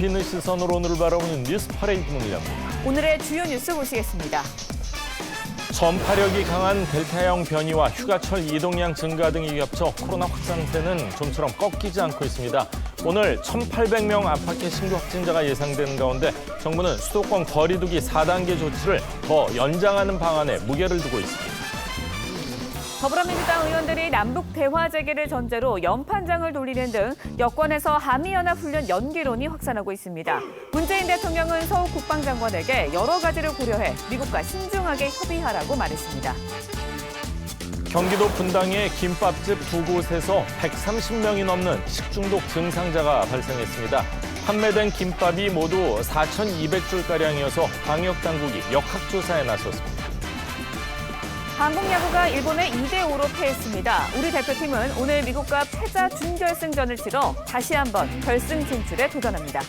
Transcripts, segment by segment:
굽히는 시선으로 오늘을 바라보는 뉴스 퍼레이드 문을 엽니다. 오늘의 주요 뉴스 보시겠습니다. 전파력이 강한 델타형 변이와 휴가철 이동량 증가 등이 겹쳐 코로나 확산세는 좀처럼 꺾이지 않고 있습니다. 오늘 1,800명 안팎의 신규 확진자가 예상되는 가운데 정부는 수도권 거리 두기 4단계 조치를 더 연장하는 방안에 무게를 두고 있습니다. 더불어민주당 의원들이 남북 대화 재개를 전제로 연판장을 돌리는 등 여권에서 한미연합훈련 연기론이 확산하고 있습니다. 문재인 대통령은 서욱 국방장관에게 여러 가지를 고려해 미국과 신중하게 협의하라고 말했습니다. 경기도 분당의 김밥집 두 곳에서 130명이 넘는 식중독 증상자가 발생했습니다. 판매된 김밥이 모두 4,200줄가량이어서 방역당국이 역학조사에 나섰습니다. 한국 야구가 일본에 2대5로 패했습니다. 우리 대표팀은 오늘 미국과 패자 준결승전을 치러 다시 한번 결승 진출에 도전합니다.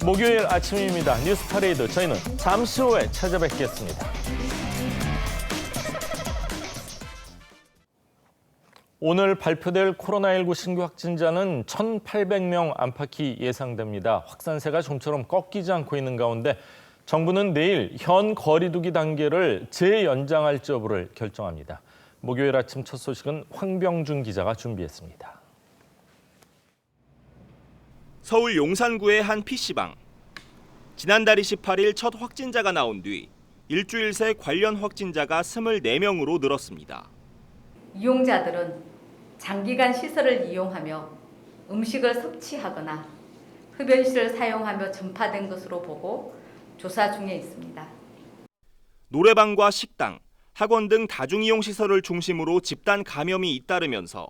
목요일 아침입니다. 뉴스 퍼레이드 저희는 잠시 후에 찾아뵙겠습니다. 오늘 발표될 코로나19 신규 확진자는 1,800명 안팎이 예상됩니다. 확산세가 좀처럼 꺾이지 않고 있는 가운데 정부는 내일 현 거리두기 단계를 재연장할지 여부를 결정합니다. 목요일 아침 첫 소식은 황병준 기자가 준비했습니다. 서울 용산구의 한 PC방. 지난달 28일 첫 확진자가 나온 뒤 일주일 새 관련 확진자가 24명으로 늘었습니다. 이용자들은 장기간 시설을 이용하며 음식을 섭취하거나 흡연실을 사용하며 전파된 것으로 보고 조사 중에 있습니다. 노래방과 식당, 학원 등 다중이용시설을 중심으로 집단 감염이 잇따르면서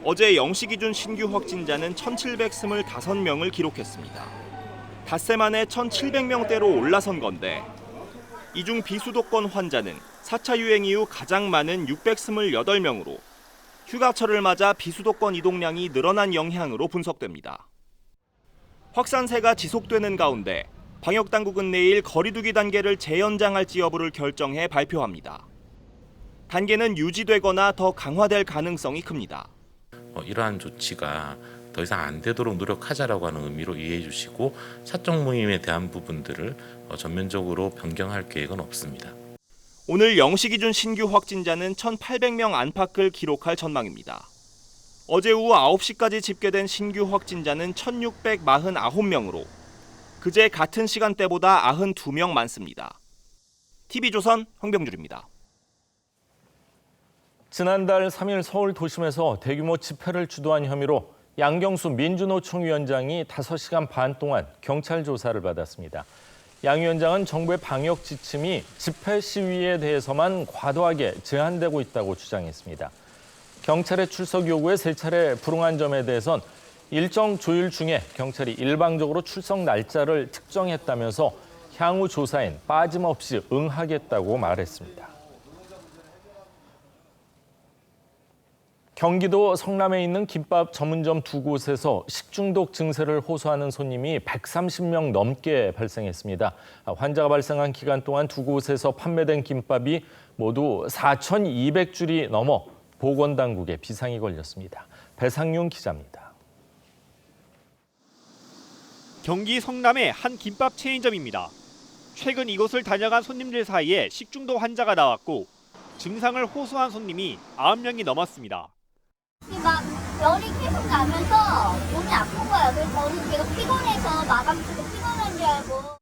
어제 0시 기준 신규 확진자는 1,725명을 기록했습니다. 닷새 만에 1,700명대로 올라선 건데 이 중 비수도권 환자는 4차 유행 이후 가장 많은 628명으로 휴가철을 맞아 비수도권 이동량이 늘어난 영향으로 분석됩니다. 확산세가 지속되는 가운데 방역당국은 내일 거리두기 단계를 재연장할지 여부를 결정해 발표합니다. 단계는 유지되거나 더 강화될 가능성이 큽니다. 이러한 조치가 더 이상 안 되도록 노력하자라고 하는 의미로 이해해 주시고 사적 모임에 대한 부분들을 전면적으로 변경할 계획은 없습니다. 오늘 0시 기준 신규 확진자는 1,800명 안팎을 기록할 전망입니다. 어제 오후 9시까지 집계된 신규 확진자는 1,649명으로 그제 같은 시간대보다 92명 많습니다. TV조선 황병준입니다. 지난달 3일 서울 도심에서 대규모 집회를 주도한 혐의로 양경수 민주노총 위원장이 5시간 반 동안 경찰 조사를 받았습니다. 양 위원장은 정부의 방역 지침이 집회 시위에 대해서만 과도하게 제한되고 있다고 주장했습니다. 경찰의 출석 요구에 3차례 불응한 점에 대해선 일정 조율 중에 경찰이 일방적으로 출석 날짜를 특정했다면서 향후 조사엔 빠짐없이 응하겠다고 말했습니다. 경기도 성남에 있는 김밥 전문점 두 곳에서 식중독 증세를 호소하는 손님이 130명 넘게 발생했습니다. 환자가 발생한 기간 동안 두 곳에서 판매된 김밥이 모두 4,200줄이 넘어 보건당국에 비상이 걸렸습니다. 배상윤 기자입니다. 경기 성남의 한 김밥 체인점입니다. 최근 이곳을 다녀간 손님들 사이에 식중독 환자가 나왔고 증상을 호소한 손님이 90명이 넘었습니다. 막 열이 계속 나면서 몸이 아픈 거예요. 그래서 저는 계속 피곤해서 마감 치고 피곤한 줄 알고.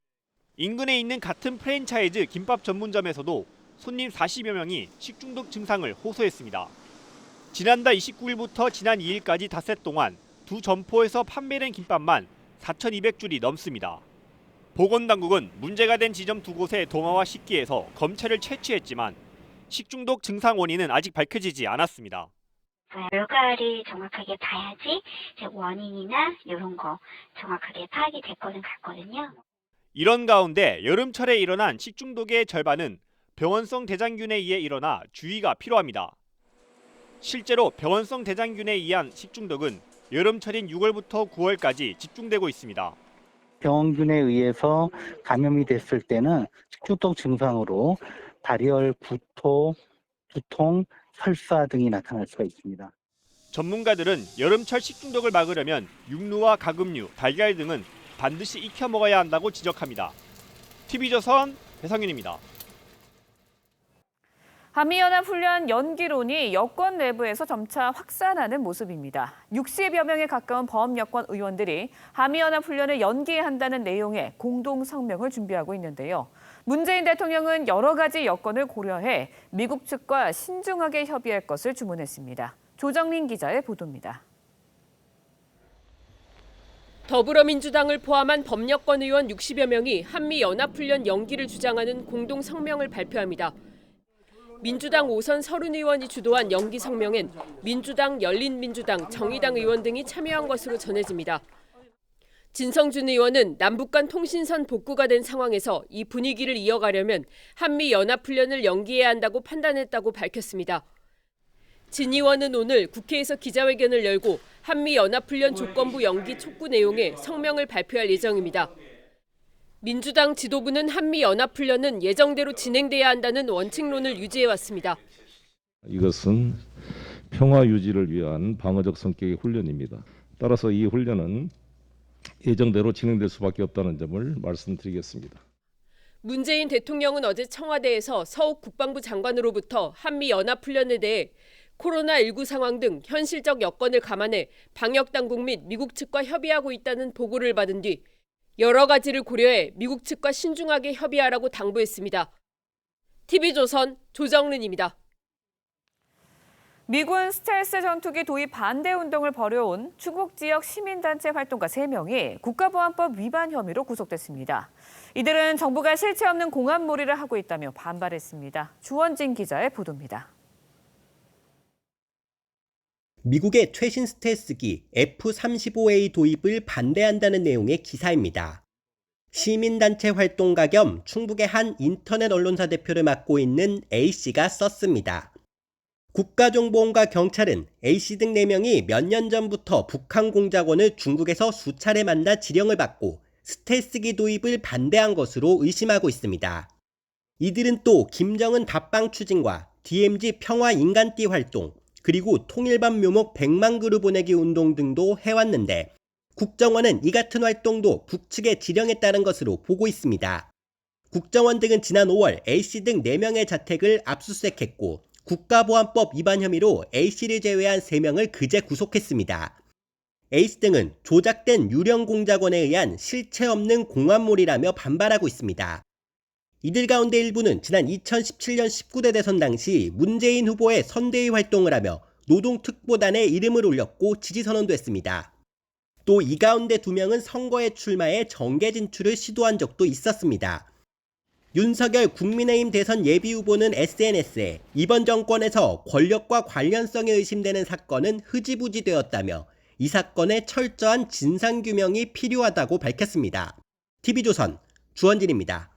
인근에 있는 같은 프랜차이즈 김밥 전문점에서도 손님 40여 명이 식중독 증상을 호소했습니다. 지난달 29일부터 지난 2일까지 닷새 동안 두 점포에서 판매된 김밥만 4,200줄이 넘습니다. 보건당국은 문제가 된 지점 두 곳의 도마와 식기에서 검체를 채취했지만 식중독 증상 원인은 아직 밝혀지지 않았습니다. 결과를 정확하게 봐야지 원인이나 이런 거 정확하게 파악이 될 거는 같거든요. 이런 가운데 여름철에 일어난 식중독의 절반은 병원성 대장균에 의해 일어나 주의가 필요합니다. 실제로 병원성 대장균에 의한 식중독은 여름철인 6월부터 9월까지 집중되고 있습니다. 병균에 의해서 감염이 됐을 때는 식중독 증상으로 발열, 구토, 두통, 설사 등이 나타날 수가 있습니다. 전문가들은 여름철 식중독을 막으려면 육류와 가금류, 달걀 등은 반드시 익혀 먹어야 한다고 지적합니다. TV조선 배성윤입니다. 한미연합훈련 연기론이 여권 내부에서 점차 확산하는 모습입니다. 60여 명에 가까운 범여권 의원들이 한미연합훈련을 연기한다는 내용의 공동 성명을 준비하고 있는데요. 문재인 대통령은 여러 가지 여건을 고려해 미국 측과 신중하게 협의할 것을 주문했습니다. 조정린 기자의 보도입니다. 더불어민주당을 포함한 범여권 의원 60여 명이 한미연합훈련 연기를 주장하는 공동 성명을 발표합니다. 민주당 오선 서른 의원이 주도한 연기 성명엔 민주당, 열린민주당, 정의당 의원 등이 참여한 것으로 전해집니다. 진성준 의원은 남북 간 통신선 복구가 된 상황에서 이 분위기를 이어가려면 한미연합훈련을 연기해야 한다고 판단했다고 밝혔습니다. 진 의원은 오늘 국회에서 기자회견을 열고 한미연합훈련 조건부 연기 촉구 내용의 성명을 발표할 예정입니다. 민주당 지도부는 한미연합훈련은 예정대로 진행돼야 한다는 원칙론을 유지해왔습니다. 이것은 평화 유지를 위한 방어적 성격의 훈련입니다. 따라서 이 훈련은 예정대로 진행될 수밖에 없다는 점을 말씀드리겠습니다. 문재인 대통령은 어제 청와대에서 서욱 국방부 장관으로부터 한미연합훈련에 대해 코로나19 상황 등 현실적 여건을 감안해 방역당국 및 미국 측과 협의하고 있다는 보고를 받은 뒤 여러 가지를 고려해 미국 측과 신중하게 협의하라고 당부했습니다. TV조선 조정른입니다. 미군 스텔스 전투기 도입 반대 운동을 벌여온 추국 지역 시민단체 활동가 3명이 국가보안법 위반 혐의로 구속됐습니다. 이들은 정부가 실체 없는 공안몰이를 하고 있다며 반발했습니다. 주원진 기자의 보도입니다. 미국의 최신 스텔스기 F-35A 도입을 반대한다는 내용의 기사입니다. 시민단체 활동가 겸 충북의 한 인터넷 언론사 대표를 맡고 있는 A씨가 썼습니다. 국가정보원과 경찰은 A씨 등 4명이 몇 년 전부터 북한 공작원을 중국에서 수차례 만나 지령을 받고 스텔스기 도입을 반대한 것으로 의심하고 있습니다. 이들은 또 김정은 답방 추진과 DMZ 평화 인간띠 활동, 그리고 통일반 묘목 100만 그루 보내기 운동 등도 해왔는데 국정원은 이 같은 활동도 북측의 지령에 따른 것으로 보고 있습니다. 국정원 등은 지난 5월 A씨 등 4명의 자택을 압수수색했고 국가보안법 위반 혐의로 A씨를 제외한 3명을 그제 구속했습니다. A씨 등은 조작된 유령 공작원에 의한 실체 없는 공안몰이라며 반발하고 있습니다. 이들 가운데 일부는 지난 2017년 19대 대선 당시 문재인 후보의 선대위 활동을 하며 노동특보단에 이름을 올렸고 지지선언도 했습니다. 또 이 가운데 2명은 선거에 출마해 정계 진출을 시도한 적도 있었습니다. 윤석열 국민의힘 대선 예비후보는 SNS에 이번 정권에서 권력과 관련성이 의심되는 사건은 흐지부지 되었다며 이 사건의 철저한 진상규명이 필요하다고 밝혔습니다. TV조선 주원진입니다.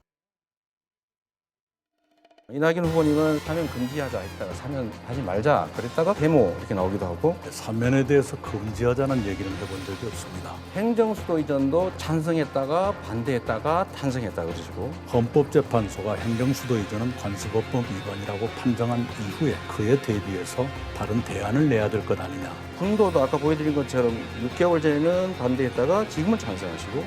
이낙연 후보님은 사면 금지하자 했다가 사면 하지 말자 그랬다가 데모 이렇게 나오기도 하고 사면에 대해서 금지하자는 얘기는 해본 적이 없습니다. 행정수도 이전도 찬성했다가 반대했다가 탄성했다 그러시고 헌법재판소가 행정수도 이전은 관습법법 위반이라고 판정한 이후에 그에 대비해서 다른 대안을 내야 될 것 아니냐. 군도도 아까 보여드린 것처럼 6개월 전에는 반대했다가 지금은 찬성하시고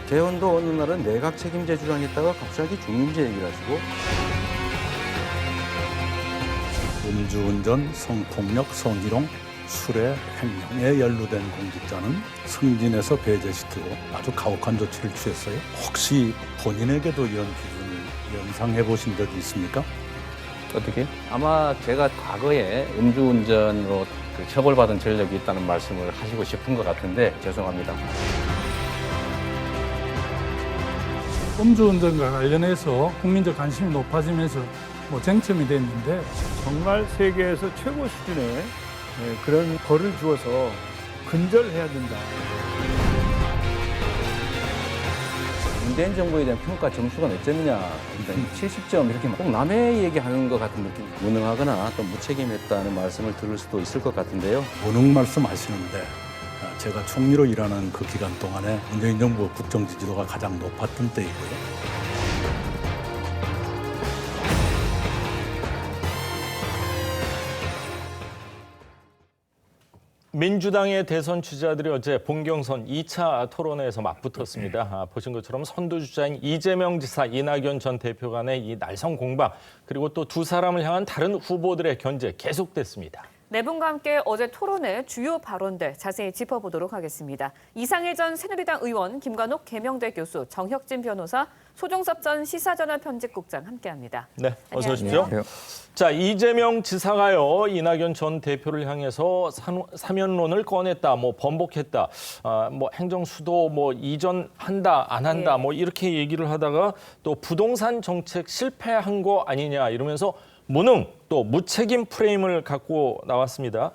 개헌도 어느 날은 내각 책임제 주장했다가 갑자기 중임제 얘기를 하시고 음주운전, 성폭력, 성희롱, 술의 횡령에 연루된 공직자는 승진해서 배제시키고 아주 가혹한 조치를 취했어요. 혹시 본인에게도 이런 기준을 연상해 보신 적이 있습니까? 어떻게? 아마 제가 과거에 음주운전으로 처벌받은 전력이 있다는 말씀을 하시고 싶은 것 같은데 죄송합니다. 음주운전과 관련해서 국민적 관심이 높아지면서 쟁점이 됐는데 정말 세계에서 최고 수준의 그런 벌을 주어서 근절해야 된다. 문재인 정부에 대한 평가 점수가 몇 점이냐, 70점 이렇게 꼭 남의 얘기하는 것 같은 느낌. 무능하거나 또 무책임했다는 말씀을 들을 수도 있을 것 같은데요. 무능 말씀하시는데 제가 총리로 일하는 그 기간 동안에 문재인 정부 국정 지지도가 가장 높았던 때이고요. 민주당의 대선 주자들이 어제 본경선 2차 토론회에서 맞붙었습니다. 보신 것처럼 선두주자인 이재명 지사, 이낙연 전 대표 간의 이 날선 공방, 그리고 또 두 사람을 향한 다른 후보들의 견제 계속됐습니다. 네 분과 함께 어제 토론회 주요 발언들 자세히 짚어보도록 하겠습니다. 이상일 전 새누리당 의원, 김관옥 계명대 교수, 정혁진 변호사, 소종섭 전 시사저널 편집국장 함께합니다. 네, 어서 오십시오. 자, 이재명 지사가요, 이낙연 전 대표를 향해서 사면론을 꺼냈다, 번복했다, 행정수도 이전한다, 안 한다, 이렇게 얘기를 하다가 또 부동산 정책 실패한 거 아니냐 이러면서 무능, 또 무책임 프레임을 갖고 나왔습니다.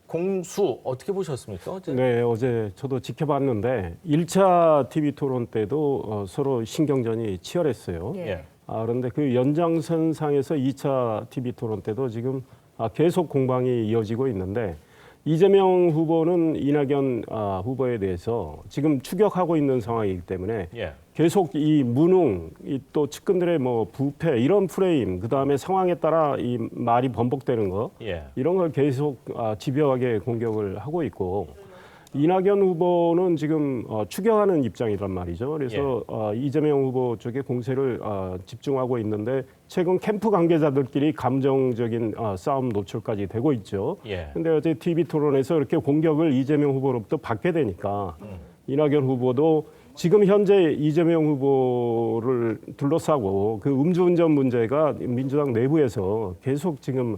공수 어떻게 보셨습니까? 어제? 네, 어제 저도 지켜봤는데 1차 TV 토론 때도 서로 신경전이 치열했어요. 예. 그런데 그 연장선상에서 2차 TV 토론 때도 지금 계속 공방이 이어지고 있는데 이재명 후보는 이낙연 후보에 대해서 지금 추격하고 있는 상황이기 때문에 계속 이 무능, 또 측근들의 부패 이런 프레임, 그다음에 상황에 따라 이 말이 번복되는 거 이런 걸 계속 집요하게 공격을 하고 있고 이낙연 후보는 지금 추격하는 입장이란 말이죠. 그래서 이재명 후보 쪽에 공세를 집중하고 있는데 최근 캠프 관계자들끼리 감정적인 싸움 노출까지 되고 있죠. 그런데 어제 TV 토론에서 이렇게 공격을 이재명 후보로부터 받게 되니까 이낙연 후보도 지금 현재 이재명 후보를 둘러싸고 그 음주운전 문제가 민주당 내부에서 계속 지금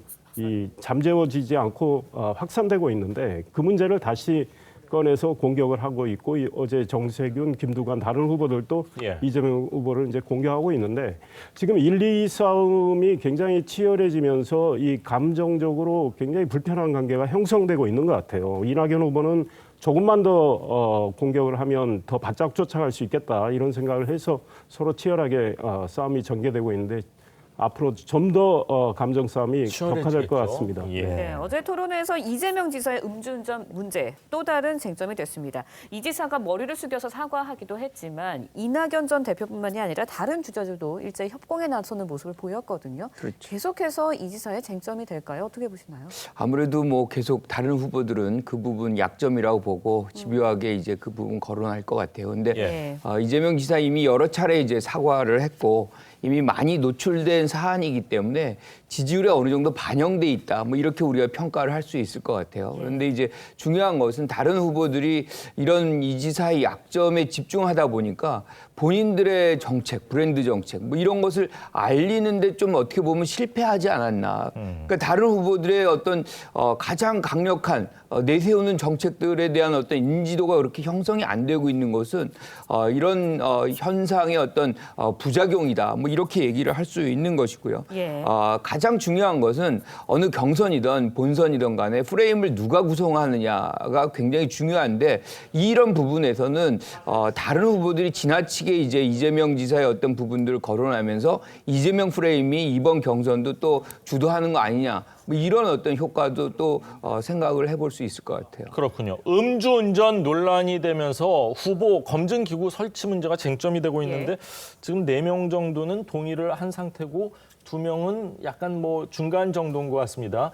잠재워지지 않고 확산되고 있는데 그 문제를 다시 꺼내서 공격을 하고 있고 어제 정세균, 김두관 다른 후보들도 이재명 후보를 이제 공격하고 있는데 지금 1, 2 싸움이 굉장히 치열해지면서 이 감정적으로 굉장히 불편한 관계가 형성되고 있는 것 같아요. 이낙연 후보는 조금만 더 공격을 하면 더 바짝 쫓아갈 수 있겠다 이런 생각을 해서 서로 치열하게 싸움이 전개되고 있는데 앞으로 좀 더 감정 싸움이 격화될 것 같습니다. 네, 어제 토론회에서 이재명 지사의 음주운전 문제 또 다른 쟁점이 됐습니다. 이 지사가 머리를 숙여서 사과하기도 했지만 이낙연 전 대표뿐만이 아니라 다른 주자들도 일제히 협공에 나서는 모습을 보였거든요. 그렇죠. 계속해서 이 지사의 쟁점이 될까요? 어떻게 보시나요? 아무래도 계속 다른 후보들은 그 부분 약점이라고 보고 집요하게 이제 그 부분 거론할 것 같아요. 근데 이재명 지사 이미 여러 차례 이제 사과를 했고 이미 많이 노출된 사안이기 때문에 지지율에 어느 정도 반영돼 있다. 이렇게 우리가 평가를 할 수 있을 것 같아요. 그런데 이제 중요한 것은 다른 후보들이 이런 이 지사의 약점에 집중하다 보니까 본인들의 정책, 브랜드 정책 이런 것을 알리는데 좀 어떻게 보면 실패하지 않았나. 그러니까 다른 후보들의 어떤 가장 강력한 내세우는 정책들에 대한 어떤 인지도가 그렇게 형성이 안 되고 있는 것은 이런 현상의 어떤 부작용이다. 이렇게 얘기를 할 수 있는 것이고요. 가장 중요한 것은 어느 경선이든 본선이든 간에 프레임을 누가 구성하느냐가 굉장히 중요한데 이런 부분에서는 다른 후보들이 지나치게 이제 이재명 지사의 어떤 부분들을 거론하면서 이재명 프레임이 이번 경선도 또 주도하는 거 아니냐. 이런 어떤 효과도 또 생각을 해볼 수 있을 것 같아요. 그렇군요. 음주운전 논란이 되면서 후보 검증기구 설치 문제가 쟁점이 되고 있는데 지금 4명 정도는 동의를 한 상태고 2명은 약간 중간 정도인 것 같습니다.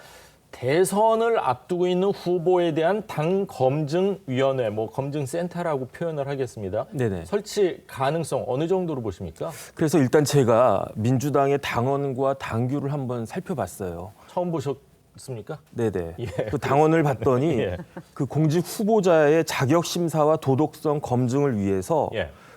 대선을 앞두고 있는 후보에 대한 당 검증위원회, 검증센터라고 표현을 하겠습니다. 네네. 설치 가능성 어느 정도로 보십니까? 그래서 일단 제가 민주당의 당원과 당규를 한번 살펴봤어요. 처음 보셨습니까? 네네. 그 당원을 봤더니 그 공직 후보자의 자격 심사와 도덕성 검증을 위해서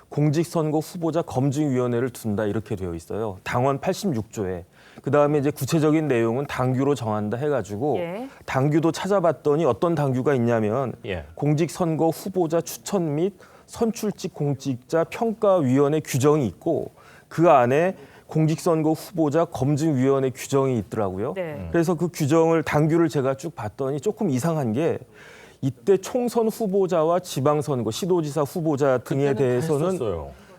공직선거 후보자 검증위원회를 둔다 이렇게 되어 있어요. 당원 86조에. 그다음에 이제 구체적인 내용은 당규로 정한다 해가지고 당규도 찾아봤더니 어떤 당규가 있냐면 공직선거 후보자 추천 및 선출직 공직자 평가위원회 규정이 있고 그 안에 공직선거 후보자 검증위원회 규정이 있더라고요. 그래서 그 규정을 당규를 제가 쭉 봤더니 조금 이상한 게 이때 총선 후보자와 지방선거 시도지사 후보자 등에 대해서는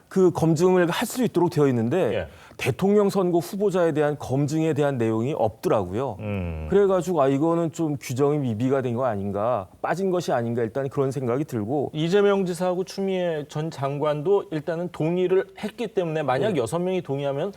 그 검증을 할 수 있도록 되어 있는데 대통령 선거 후보자에 대한 검증에 대한 내용이 없더라고요. 그래가지고 이거는 좀 규정이 미비가 된 거 아닌가, 빠진 것이 아닌가 일단 그런 생각이 들고 이재명 지사하고 추미애 전 장관도 일단은 동의를 했기 때문에 만약 6명이 동의하면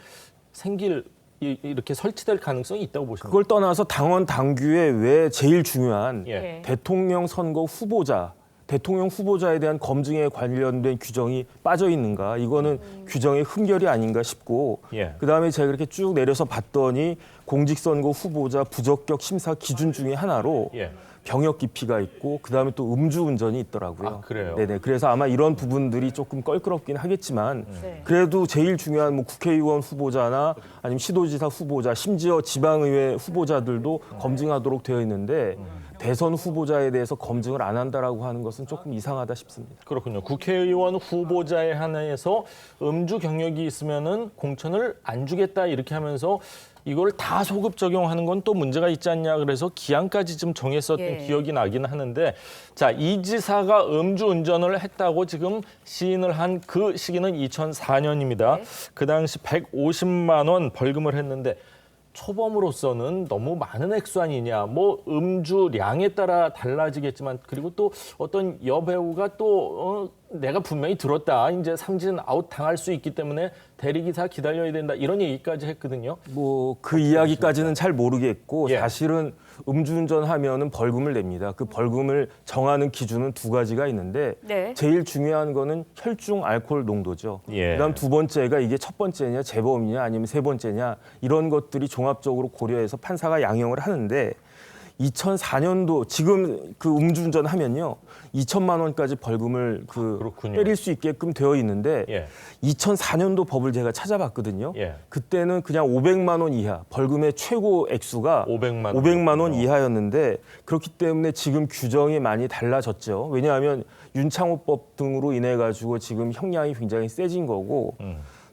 생길 이렇게 설치될 가능성이 있다고 보십니까? 그걸 떠나서 당원 당규에 왜 제일 중요한 예. 대통령 선거 후보자, 대통령 후보자에 대한 검증에 관련된 규정이 빠져 있는가? 이거는 규정의 흠결이 아닌가 싶고 예. 그다음에 제가 이렇게 쭉 내려서 봤더니 공직선거 후보자 부적격 심사 기준 중에 하나로 예. 병역 기피가 있고 그다음에 또 음주운전이 있더라고요. 아, 그래요? 네네. 그래서 아마 이런 부분들이 조금 껄끄럽긴 하겠지만 네. 그래도 제일 중요한 뭐 국회의원 후보자나 아니면 시도지사 후보자, 심지어 지방의회 후보자들도 검증하도록 되어 있는데 대선 후보자에 대해서 검증을 안 한다라고 하는 것은 조금 이상하다 싶습니다. 그렇군요. 국회의원 후보자에 한해서 음주 경력이 있으면은 공천을 안 주겠다 이렇게 하면서 이걸 다 소급 적용하는 건 또 문제가 있지 않냐 그래서 기한까지 좀 정했었던 예. 기억이 나긴 하는데 자, 이 지사가 음주운전을 했다고 지금 시인을 한 그 시기는 2004년입니다. 네. 그 당시 150만 원 벌금을 했는데 초범으로서는 너무 많은 액수 아니냐. 뭐 음주량에 따라 달라지겠지만 그리고 또 어떤 여배우가 또 내가 분명히 들었다. 이제 삼진 아웃 당할 수 있기 때문에 대리기사 기다려야 된다. 이런 얘기까지 했거든요. 뭐 그 이야기까지는 잘 모르겠고 예. 사실은 음주운전 하면은 벌금을 냅니다. 그 벌금을 정하는 기준은 두 가지가 있는데 네. 제일 중요한 거는 혈중 알코올 농도죠. 예. 그다음 두 번째가 이게 첫 번째냐 재범이냐 아니면 세 번째냐 이런 것들이 종합적으로 고려해서 판사가 양형을 하는데 2004년도 지금 그 음주운전 하면요 2천만 원까지 벌금을 그렇군요. 때릴 수 있게끔 되어 있는데 예. 2004년도 법을 제가 찾아봤거든요. 예. 그때는 그냥 500만 원 이하 벌금의 최고 액수가 500만 원 이하였는데 그렇기 때문에 지금 규정이 많이 달라졌죠. 왜냐하면 윤창호법 등으로 인해 가지고 지금 형량이 굉장히 세진 거고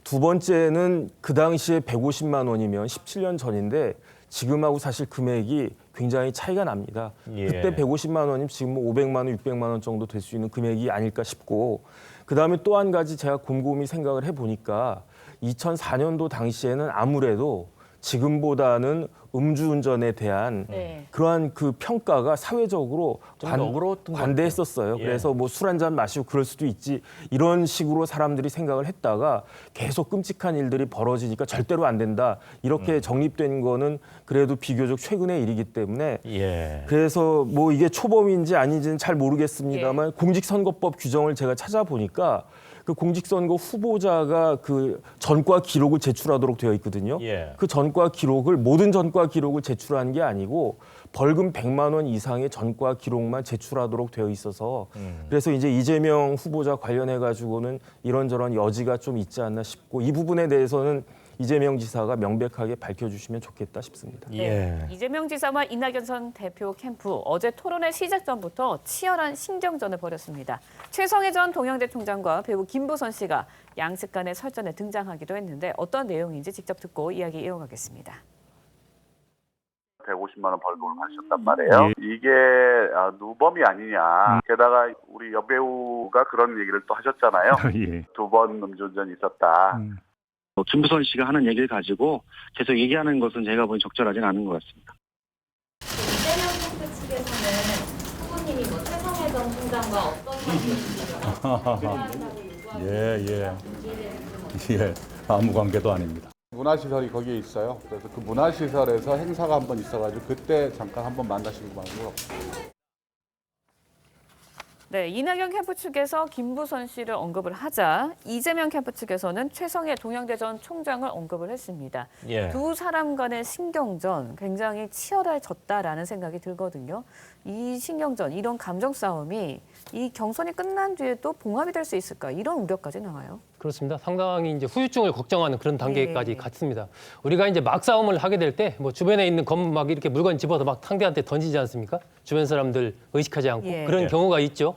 두 번째는 그 당시에 150만 원이면 17년 전인데 지금하고 사실 금액이 굉장히 차이가 납니다. 예. 그때 150만 원이면 지금 뭐 500만 원, 600만 원 정도 될 수 있는 금액이 아닐까 싶고 그다음에 또 한 가지 제가 곰곰이 생각을 해보니까 2004년도 당시에는 아무래도 지금보다는 음주운전에 대한 네. 그러한 그 평가가 사회적으로 좀 너그러웠던 것 관대했었어요. 예. 그래서 뭐 술 한잔 마시고 그럴 수도 있지 이런 식으로 사람들이 생각을 했다가 계속 끔찍한 일들이 벌어지니까 절대로 안 된다. 이렇게 정립된 거는 그래도 비교적 최근의 일이기 때문에 예. 그래서 뭐 이게 초범인지 아닌지는 잘 모르겠습니다만 공직선거법 규정을 제가 찾아보니까 그 공직선거 후보자가 그 전과 기록을 제출하도록 되어 있거든요. 예. 그 전과 기록을 모든 전과 기록을 제출하는 게 아니고 벌금 100만 원 이상의 전과 기록만 제출하도록 되어 있어서 그래서 이제 이재명 후보자 관련해 가지고는 이런저런 여지가 좀 있지 않나 싶고 이 부분에 대해서는 이재명 지사가 명백하게 밝혀주시면 좋겠다 싶습니다. 네. 이재명 지사와 이낙연 전 대표 캠프 어제 토론회 시작 전부터 치열한 신경전을 벌였습니다. 최성해 전 동양대 총장과 배우 김부선 씨가 양측 간의 설전에 등장하기도 했는데 어떤 내용인지 직접 듣고 이야기 이어가겠습니다. 150만 원 벌금을 받으셨단 말이에요. 이게 누범이 아니냐. 게다가 우리 여배우가 그런 얘기를 또 하셨잖아요. 예. 2번 음주운전이 있었다. 김부선 씨가 하는 얘기를 가지고 계속 얘기하는 것은 제가 보기엔 적절하지는 않은 것 같습니다. 이재명 캠프 측에서는 후보님이 뭐 최성해 전 총장과 어떤 관계인지 예, 아무 관계도 아닙니다. 문화시설이 거기에 있어요. 그래서 그 문화시설에서 행사가 한번 있어가지고 그때 잠깐 한번 만나시는 말고. 네, 이낙연 캠프 측에서 김부선 씨를 언급을 하자 이재명 캠프 측에서는 최성해 동양대 전 총장을 언급을 했습니다. 예. 두 사람 간의 신경전 굉장히 치열해졌다라는 생각이 들거든요. 이 신경전, 이런 감정 싸움이 이 경선이 끝난 뒤에 또 봉합이 될 수 있을까 이런 우려까지 나와요. 그렇습니다. 상당히 이제 후유증을 걱정하는 그런 단계까지 갔습니다. 우리가 이제 막 싸움을 하게 될 때 뭐 주변에 있는 막 이렇게 물건 집어서 막 상대한테 던지지 않습니까? 주변 사람들 의식하지 않고 그런 경우가 있죠.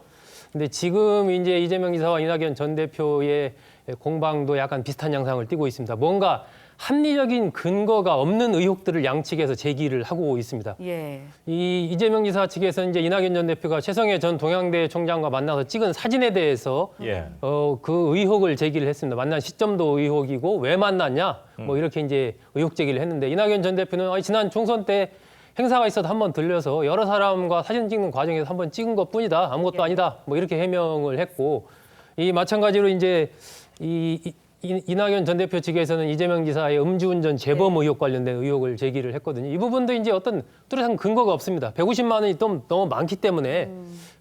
근데 지금 이제 이재명 지사와 이낙연 전 대표의 공방도 약간 비슷한 양상을 띠고 있습니다. 뭔가 합리적인 근거가 없는 의혹들을 양측에서 제기를 하고 있습니다. 예. 이 이재명 지사 측에서 이제 이낙연 전 대표가 최성해 전 동양대 총장과 만나서 찍은 사진에 대해서 그 의혹을 제기를 했습니다. 만난 시점도 의혹이고 왜 만났냐 뭐 이렇게 이제 의혹 제기를 했는데 이낙연 전 대표는 지난 총선 때 행사가 있어도 한번 들려서 여러 사람과 사진 찍는 과정에서 한번 찍은 것뿐이다. 아무것도 아니다. 뭐 이렇게 해명을 했고 이 마찬가지로 이제 이 이낙연 전 대표 측에서는 이재명 지사의 음주운전 재범 의혹 관련된 의혹을 제기를 했거든요. 이 부분도 이제 어떤 뚜렷한 근거가 없습니다. 150만 원이 좀 너무 많기 때문에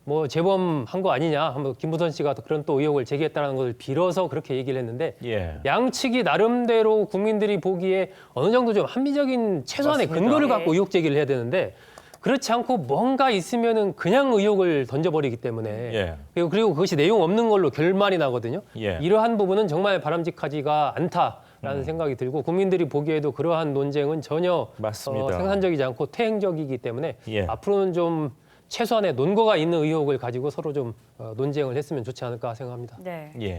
뭐 재범한 거 아니냐, 한번 김부선 씨가 그런 또 의혹을 제기했다는 것을 빌어서 그렇게 얘기를 했는데 양측이 나름대로 국민들이 보기에 어느 정도 좀 합리적인 최소한의 맞습니다. 근거를 갖고 의혹 제기를 해야 되는데 그렇지 않고 뭔가 있으면은 그냥 의혹을 던져버리기 때문에 그리고 그것이 내용 없는 걸로 결말이 나거든요. 이러한 부분은 정말 바람직하지가 않다라는 생각이 들고 국민들이 보기에도 그러한 논쟁은 전혀 생산적이지 않고 퇴행적이기 때문에 앞으로는 좀 최소한의 논거가 있는 의혹을 가지고 서로 좀 논쟁을 했으면 좋지 않을까 생각합니다.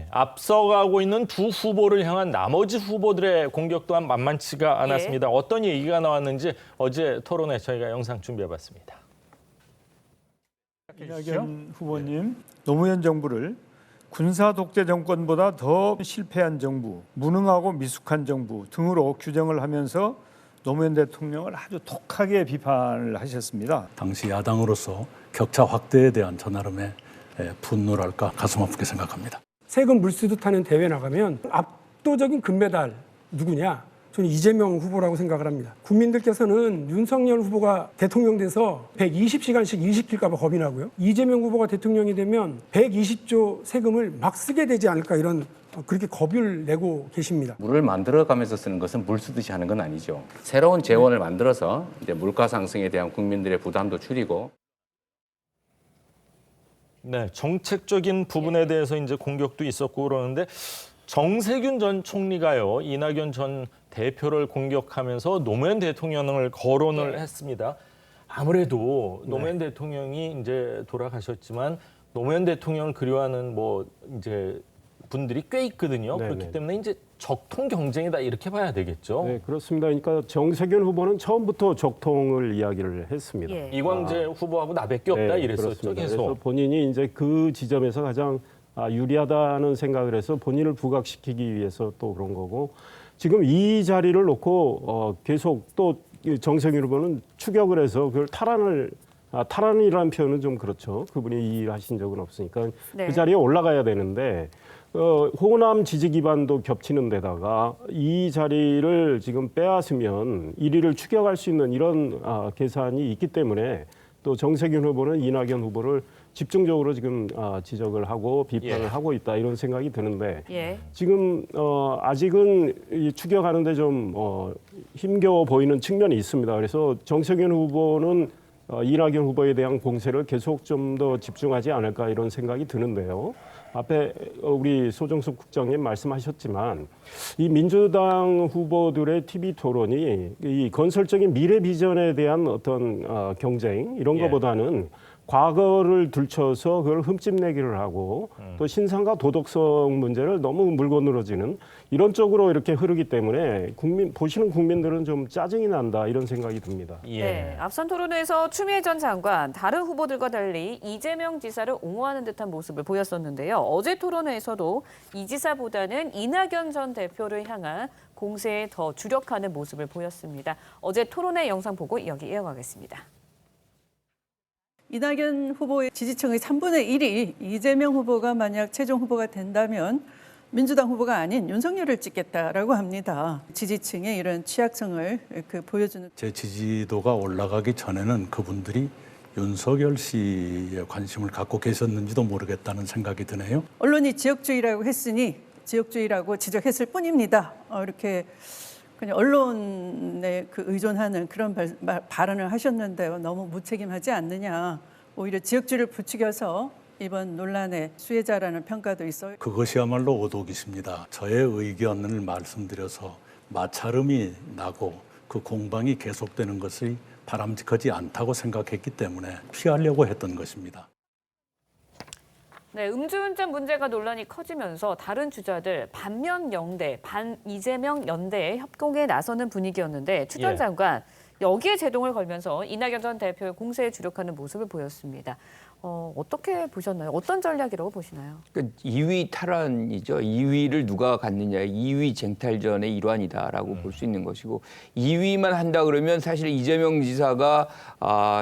앞서가고 있는 두 후보를 향한 나머지 후보들의 공격 또한 만만치가 않았습니다. 어떤 얘기가 나왔는지 어제 토론회 저희가 영상 준비해봤습니다. 이낙연 후보님, 노무현 정부를 군사 독재 정권보다 더 실패한 정부, 무능하고 미숙한 정부 등으로 규정을 하면서 노무현 대통령을 아주 독하게 비판을 하셨습니다. 당시 야당으로서 격차 확대에 대한 저 나름의 분노랄까 가슴 아프게 생각합니다. 세금 물수도 타는 대회 나가면 압도적인 금메달 누구냐? 저는 이재명 후보라고 생각을 합니다. 국민들께서는 윤석열 후보가 대통령 돼서 120시간씩 일시킬까 봐 겁이 나고요. 이재명 후보가 대통령이 되면 120조 세금을 막 쓰게 되지 않을까 이런 그렇게 겁을 내고 계십니다. 물을 만들어가면서 쓰는 것은 물 쓰듯이 하는 건 아니죠. 새로운 재원을 만들어서 이제 물가 상승에 대한 국민들의 부담도 줄이고. 정책적인 부분에 대해서 이제 공격도 있었고 그러는데 정세균 전 총리가요, 이낙연 전 대표를 공격하면서 노무현 대통령을 거론을 했습니다. 아무래도 노무현 대통령이 이제 돌아가셨지만 노무현 대통령을 그리워하는 뭐 이제 분들이 꽤 있거든요. 그렇기 때문에 이제 적통 경쟁이다 이렇게 봐야 되겠죠. 네, 그렇습니다. 그러니까 정세균 후보는 처음부터 적통을 이야기를 했습니다. 이광재 후보하고 나밖에 없다 이랬었죠. 그렇습니다. 계속. 그래서 본인이 이제 그 지점에서 가장 유리하다는 생각을 해서 본인을 부각시키기 위해서 또 그런 거고 지금 이 자리를 놓고 계속 또 정세균 후보는 추격을 해서 그걸 탈환이라는 표현은 좀 그렇죠. 그분이 일하신 적은 없으니까 그 자리에 올라가야 되는데 호남 지지 기반도 겹치는 데다가 이 자리를 지금 빼앗으면 1위를 추격할 수 있는 이런 계산이 있기 때문에 또 정세균 후보는 이낙연 후보를 집중적으로 지금 지적을 하고 비판을 하고 있다 이런 생각이 드는데 지금 아직은 이 추격하는데 좀 힘겨워 보이는 측면이 있습니다. 그래서 정세균 후보는 이낙연 후보에 대한 공세를 계속 좀 더 집중하지 않을까 이런 생각이 드는데요. 앞에 우리 소정숙 국장님 말씀하셨지만 이 민주당 후보들의 TV 토론이 이 건설적인 미래 비전에 대한 어떤 경쟁 이런 것보다는 과거를 들춰서 그걸 흠집내기를 하고 또 신상과 도덕성 문제를 너무 물고 늘어지는 이런 쪽으로 이렇게 흐르기 때문에 보시는 국민들은 좀 짜증이 난다 이런 생각이 듭니다. 앞선 토론회에서 추미애 전 장관, 다른 후보들과 달리 이재명 지사를 옹호하는 듯한 모습을 보였었는데요. 어제 토론회에서도 이 지사보다는 이낙연 전 대표를 향한 공세에 더 주력하는 모습을 보였습니다. 어제 토론회 영상 보고 이야기 이어가겠습니다. 이낙연 후보의 지지층의 3분의 1이 이재명 후보가 만약 최종 후보가 된다면 민주당 후보가 아닌 윤석열을 찍겠다라고 합니다. 지지층의 이런 취약성을 보여주는. 제 지지도가 올라가기 전에는 그분들이 윤석열 씨에 관심을 갖고 계셨는지도 모르겠다는 생각이 드네요. 언론이 지역주의라고 했으니 지역주의라고 지적했을 뿐입니다. 이렇게 그냥 언론에 의존하는 그런 발언을 하셨는데요. 너무 무책임하지 않느냐. 오히려 지역주의를 부추겨서 이번 논란의 수혜자라는 평가도 있어요. 그것이야말로 오독이십니다. 저의 의견을 말씀드려서 마찰음이 나고 그 공방이 계속되는 것이 바람직하지 않다고 생각했기 때문에 피하려고 했던 것입니다. 음주운전 문제가 논란이 커지면서 다른 주자들 반면 영대, 반 이재명 연대에 협공에 나서는 분위기였는데 추 전 장관 여기에 제동을 걸면서 이낙연 전 대표의 공세에 주력하는 모습을 보였습니다. 어떻게 보셨나요? 어떤 전략이라고 보시나요? 그러니까 2위 탈환이죠. 2위를 누가 갖느냐, 2위 쟁탈전의 일환이다라고 볼 수 있는 것이고 2위만 한다 그러면 사실 이재명 지사가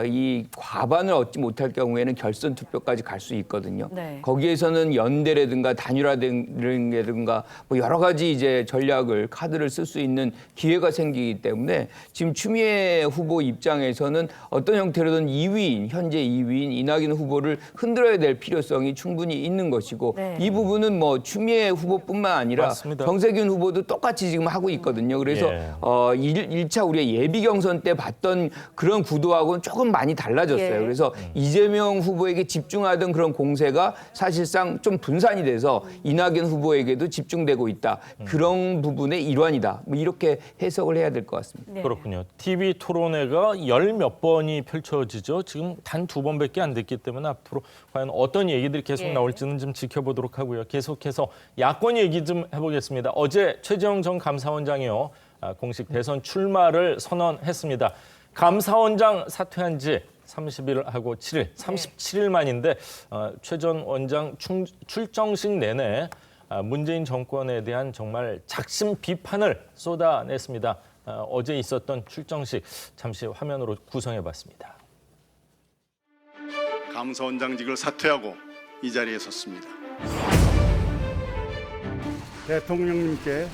이 과반을 얻지 못할 경우에는 결선 투표까지 갈 수 있거든요. 네. 거기에서는 연대라든가 단일화라든가 뭐 여러 가지 이제 전략을 카드를 쓸 수 있는 기회가 생기기 때문에 지금 추미애 후보 입장에서는 어떤 형태로든 2위인 현재 2위인 이낙연 후보를 흔들어야 될 필요성이 충분히 있는 것이고 네. 이 부분은 뭐 추미애 후보뿐만 아니라 맞습니다. 정세균 후보도 똑같이 지금 하고 있거든요. 그래서 예. 1차 우리가 예비 경선 때 봤던 그런 구도하고는 조금 많이 달라졌어요. 예. 그래서 이재명 후보에게 집중하던 그런 공세가 사실상 좀 분산이 돼서 이낙연 후보에게도 집중되고 있다. 그런 부분의 일환이다. 뭐 이렇게 해석을 해야 될 것 같습니다. 네. 그렇군요. TV 토론회가 열 몇 번이 펼쳐지죠. 지금 단 2번밖에 안 됐기 때문에 앞으로 과연 어떤 얘기들이 계속 예. 나올지는 좀 지켜보도록 하고요. 계속해서 야권 얘기 좀 해보겠습니다. 어제 최재형 전 감사원장이요. 공식 대선 출마를 선언했습니다. 감사원장 사퇴한 지 30일하고 7일, 37일 만인데 최 전 원장 출정식 내내 문재인 정권에 대한 정말 작심 비판을 쏟아냈습니다. 어제 있었던 출정식 잠시 화면으로 구성해봤습니다. 감사원장직을 사퇴하고 이 자리에 섰습니다. 대통령님께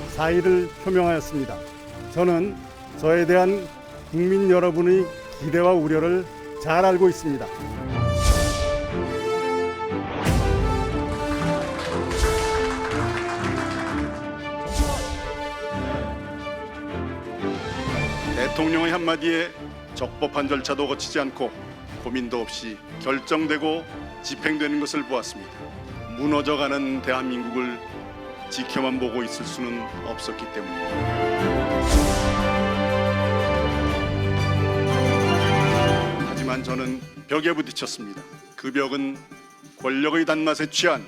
사의를 표명하였습니다. 저는 저에 대한 국민 여러분의 기대와 우려를 잘 알고 있습니다. 대통령의 한마디에 적법한 절차도 거치지 않고 고민도 없이 결정되고 집행되는 것을 보았습니다. 무너져가는 대한민국을 지켜만 보고 있을 수는 없었기 때문입니다. 하지만 저는 벽에 부딪혔습니다. 그 벽은 권력의 단맛에 취한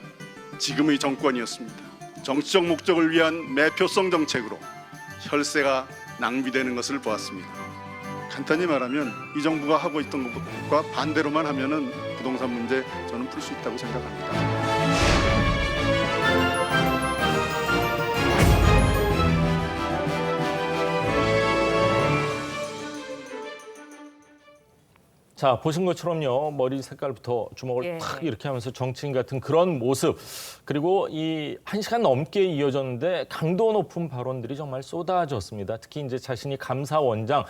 지금의 정권이었습니다. 정치적 목적을 위한 매표성 정책으로 혈세가 낭비되는 것을 보았습니다. 간단히 말하면 이 정부가 하고 있던 것과 반대로만 하면은 부동산 문제 저는 풀 수 있다고 생각합니다. 자, 보신 것처럼요. 머리 색깔부터 주먹을 탁 이렇게 하면서 정치인 같은 그런 모습. 그리고 이 1시간 넘게 이어졌는데 강도 높은 발언들이 정말 쏟아졌습니다. 특히 이제 자신이 감사원장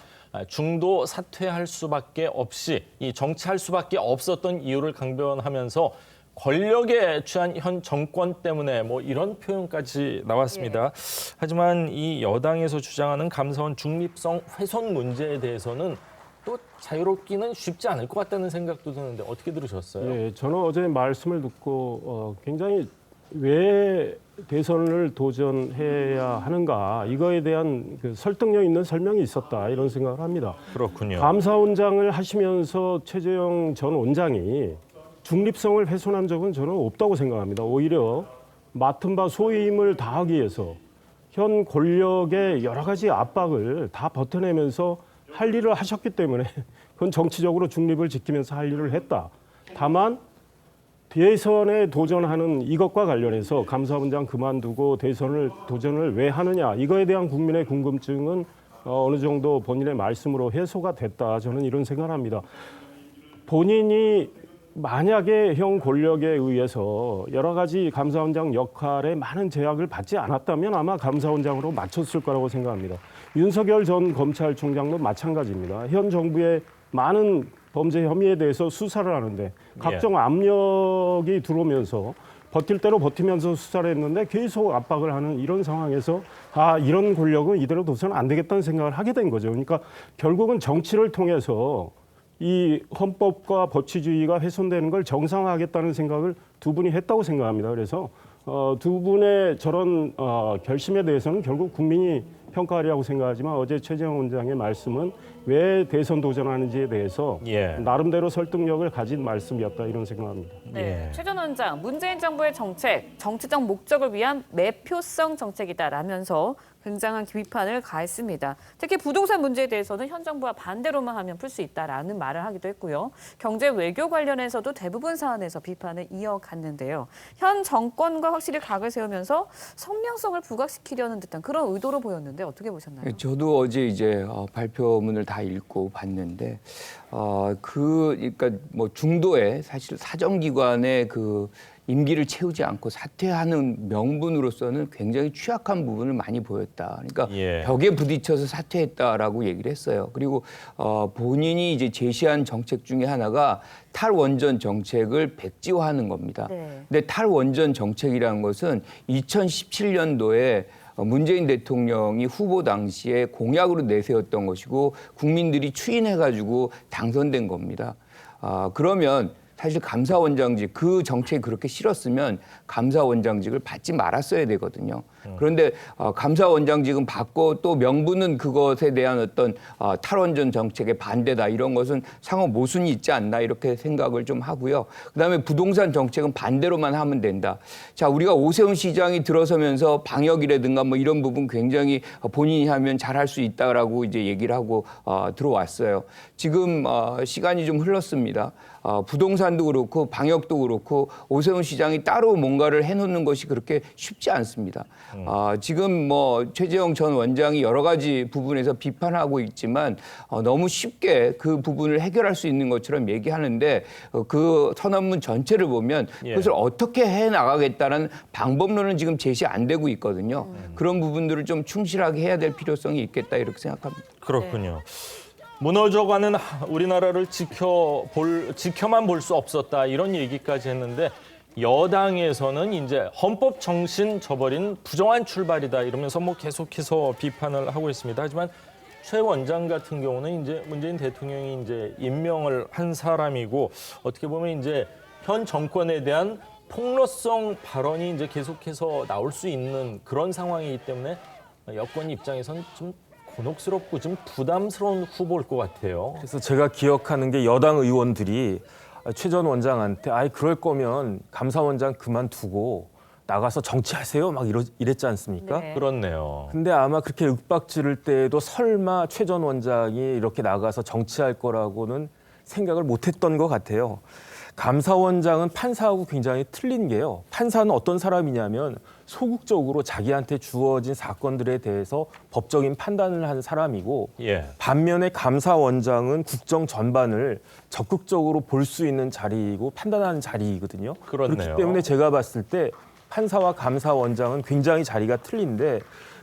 중도 사퇴할 수밖에 없이 이 정치할 수밖에 없었던 이유를 강변하면서 권력에 취한 현 정권 때문에 뭐 이런 표현까지 나왔습니다. 하지만 이 여당에서 주장하는 감사원 중립성 훼손 문제에 대해서는 또 자유롭기는 쉽지 않을 것 같다는 생각도 드는데 어떻게 들으셨어요? 예, 저는 어제 말씀을 듣고 굉장히 왜 대선을 도전해야 하는가 이거에 대한 그 설득력 있는 설명이 있었다 이런 생각을 합니다. 그렇군요. 감사원장을 하시면서 최재형 전 원장이 중립성을 훼손한 적은 저는 없다고 생각합니다. 오히려 맡은 바 소임을 다하기 위해서 현 권력의 여러 가지 압박을 다 버텨내면서 할 일을 하셨기 때문에 그건 정치적으로 중립을 지키면서 할 일을 했다. 다만 대선에 도전하는 이것과 관련해서 감사원장 그만두고 대선을 도전을 왜 하느냐 이거에 대한 국민의 궁금증은 어느 정도 본인의 말씀으로 해소가 됐다. 저는 이런 생각을 합니다. 본인이 만약에 형 권력에 의해서 여러 가지 감사원장 역할에 많은 제약을 받지 않았다면 아마 감사원장으로 맞췄을 거라고 생각합니다. 윤석열 전 검찰총장도 마찬가지입니다. 현 정부의 많은 범죄 혐의에 대해서 수사를 하는데 각종 압력이 들어오면서 버틸 대로 버티면서 수사를 했는데 계속 압박을 하는 이런 상황에서 이런 권력은 이대로 둬서는 안 되겠다는 생각을 하게 된 거죠. 그러니까 결국은 정치를 통해서 이 헌법과 법치주의가 훼손되는 걸 정상화하겠다는 생각을 두 분이 했다고 생각합니다. 그래서 두 분의 저런 결심에 대해서는 결국 국민이 평가하리라고 생각하지만 어제 최재형 원장의 말씀은 왜 대선 도전하는지에 대해서 나름대로 설득력을 가진 말씀이었다 이런 생각합니다. 네, 최 전 원장, 문재인 정부의 정책, 정치적 목적을 위한 매표성 정책이다라면서 굉장한 비판을 가했습니다. 특히 부동산 문제에 대해서는 현 정부와 반대로만 하면 풀 수 있다라는 말을 하기도 했고요. 경제 외교 관련해서도 대부분 사안에서 비판을 이어갔는데요. 현 정권과 확실히 각을 세우면서 선명성을 부각시키려는 듯한 그런 의도로 보였는데 어떻게 보셨나요? 저도 어제 이제 발표문을 다 읽고 봤는데 그러니까 뭐 중도에 사실 사정기관의 그 임기를 채우지 않고 사퇴하는 명분으로서는 굉장히 취약한 부분을 많이 보였다. 그러니까 벽에 부딪혀서 사퇴했다라고 얘기를 했어요. 그리고 본인이 이제 제시한 정책 중에 하나가 탈원전 정책을 백지화하는 겁니다. 근데 탈원전 정책이라는 것은 2017년도에 문재인 대통령이 후보 당시에 공약으로 내세웠던 것이고 국민들이 추인해가지고 당선된 겁니다. 그러면 사실 감사원장직, 그 정책이 그렇게 싫었으면 감사원장직을 받지 말았어야 되거든요. 그런데 감사원장직은 받고 또 명분은 그것에 대한 어떤 탈원전 정책의 반대다 이런 것은 상호 모순이 있지 않나 이렇게 생각을 좀 하고요. 그다음에 부동산 정책은 반대로만 하면 된다. 자, 우리가 오세훈 시장이 들어서면서 방역이라든가 뭐 이런 부분 굉장히 본인이 하면 잘할 수 있다라고 이제 얘기를 하고 들어왔어요. 지금 시간이 좀 흘렀습니다. 부동산도 그렇고 방역도 그렇고 오세훈 시장이 따로 뭔가를 해놓는 것이 그렇게 쉽지 않습니다. 지금 뭐 최재형 전 원장이 여러 가지 부분에서 비판하고 있지만 너무 쉽게 그 부분을 해결할 수 있는 것처럼 얘기하는데 그 선언문 전체를 보면 그것을 어떻게 해나가겠다는 방법론은 지금 제시 안 되고 있거든요. 그런 부분들을 좀 충실하게 해야 될 필요성이 있겠다 이렇게 생각합니다. 그렇군요. 무너져가는 우리나라를 지켜만 볼 수 없었다 이런 얘기까지 했는데 여당에서는 이제 헌법 정신 저버린 부정한 출발이다 이러면서 뭐 계속해서 비판을 하고 있습니다. 하지만 최 원장 같은 경우는 이제 문재인 대통령이 이제 임명을 한 사람이고 어떻게 보면 이제 현 정권에 대한 폭로성 발언이 이제 계속해서 나올 수 있는 그런 상황이기 때문에 여권 입장에서는 좀 곤혹스럽고 좀 부담스러운 후보일 것 같아요. 그래서 제가 기억하는 게 여당 의원들이 최 전 원장한테 그럴 거면 감사원장 그만두고 나가서 정치하세요 막 이랬지 않습니까? 네. 그렇네요. 근데 아마 그렇게 윽박 지를 때에도 설마 최 전 원장이 이렇게 나가서 정치할 거라고는 생각을 못했던 것 같아요. 감사원장은 판사하고 굉장히 틀린 게요. 판사는 어떤 사람이냐면 소극적으로 자기한테 주어진 사건들에 대해서 법적인 판단을 하는 사람이고 반면에 감사원장은 국정 전반을 적극적으로 볼 수 있는 자리이고 판단하는 자리이거든요. 그렇네요. 그렇기 때문에 제가 봤을 때 판사와 감사원장은 굉장히 자리가 틀린데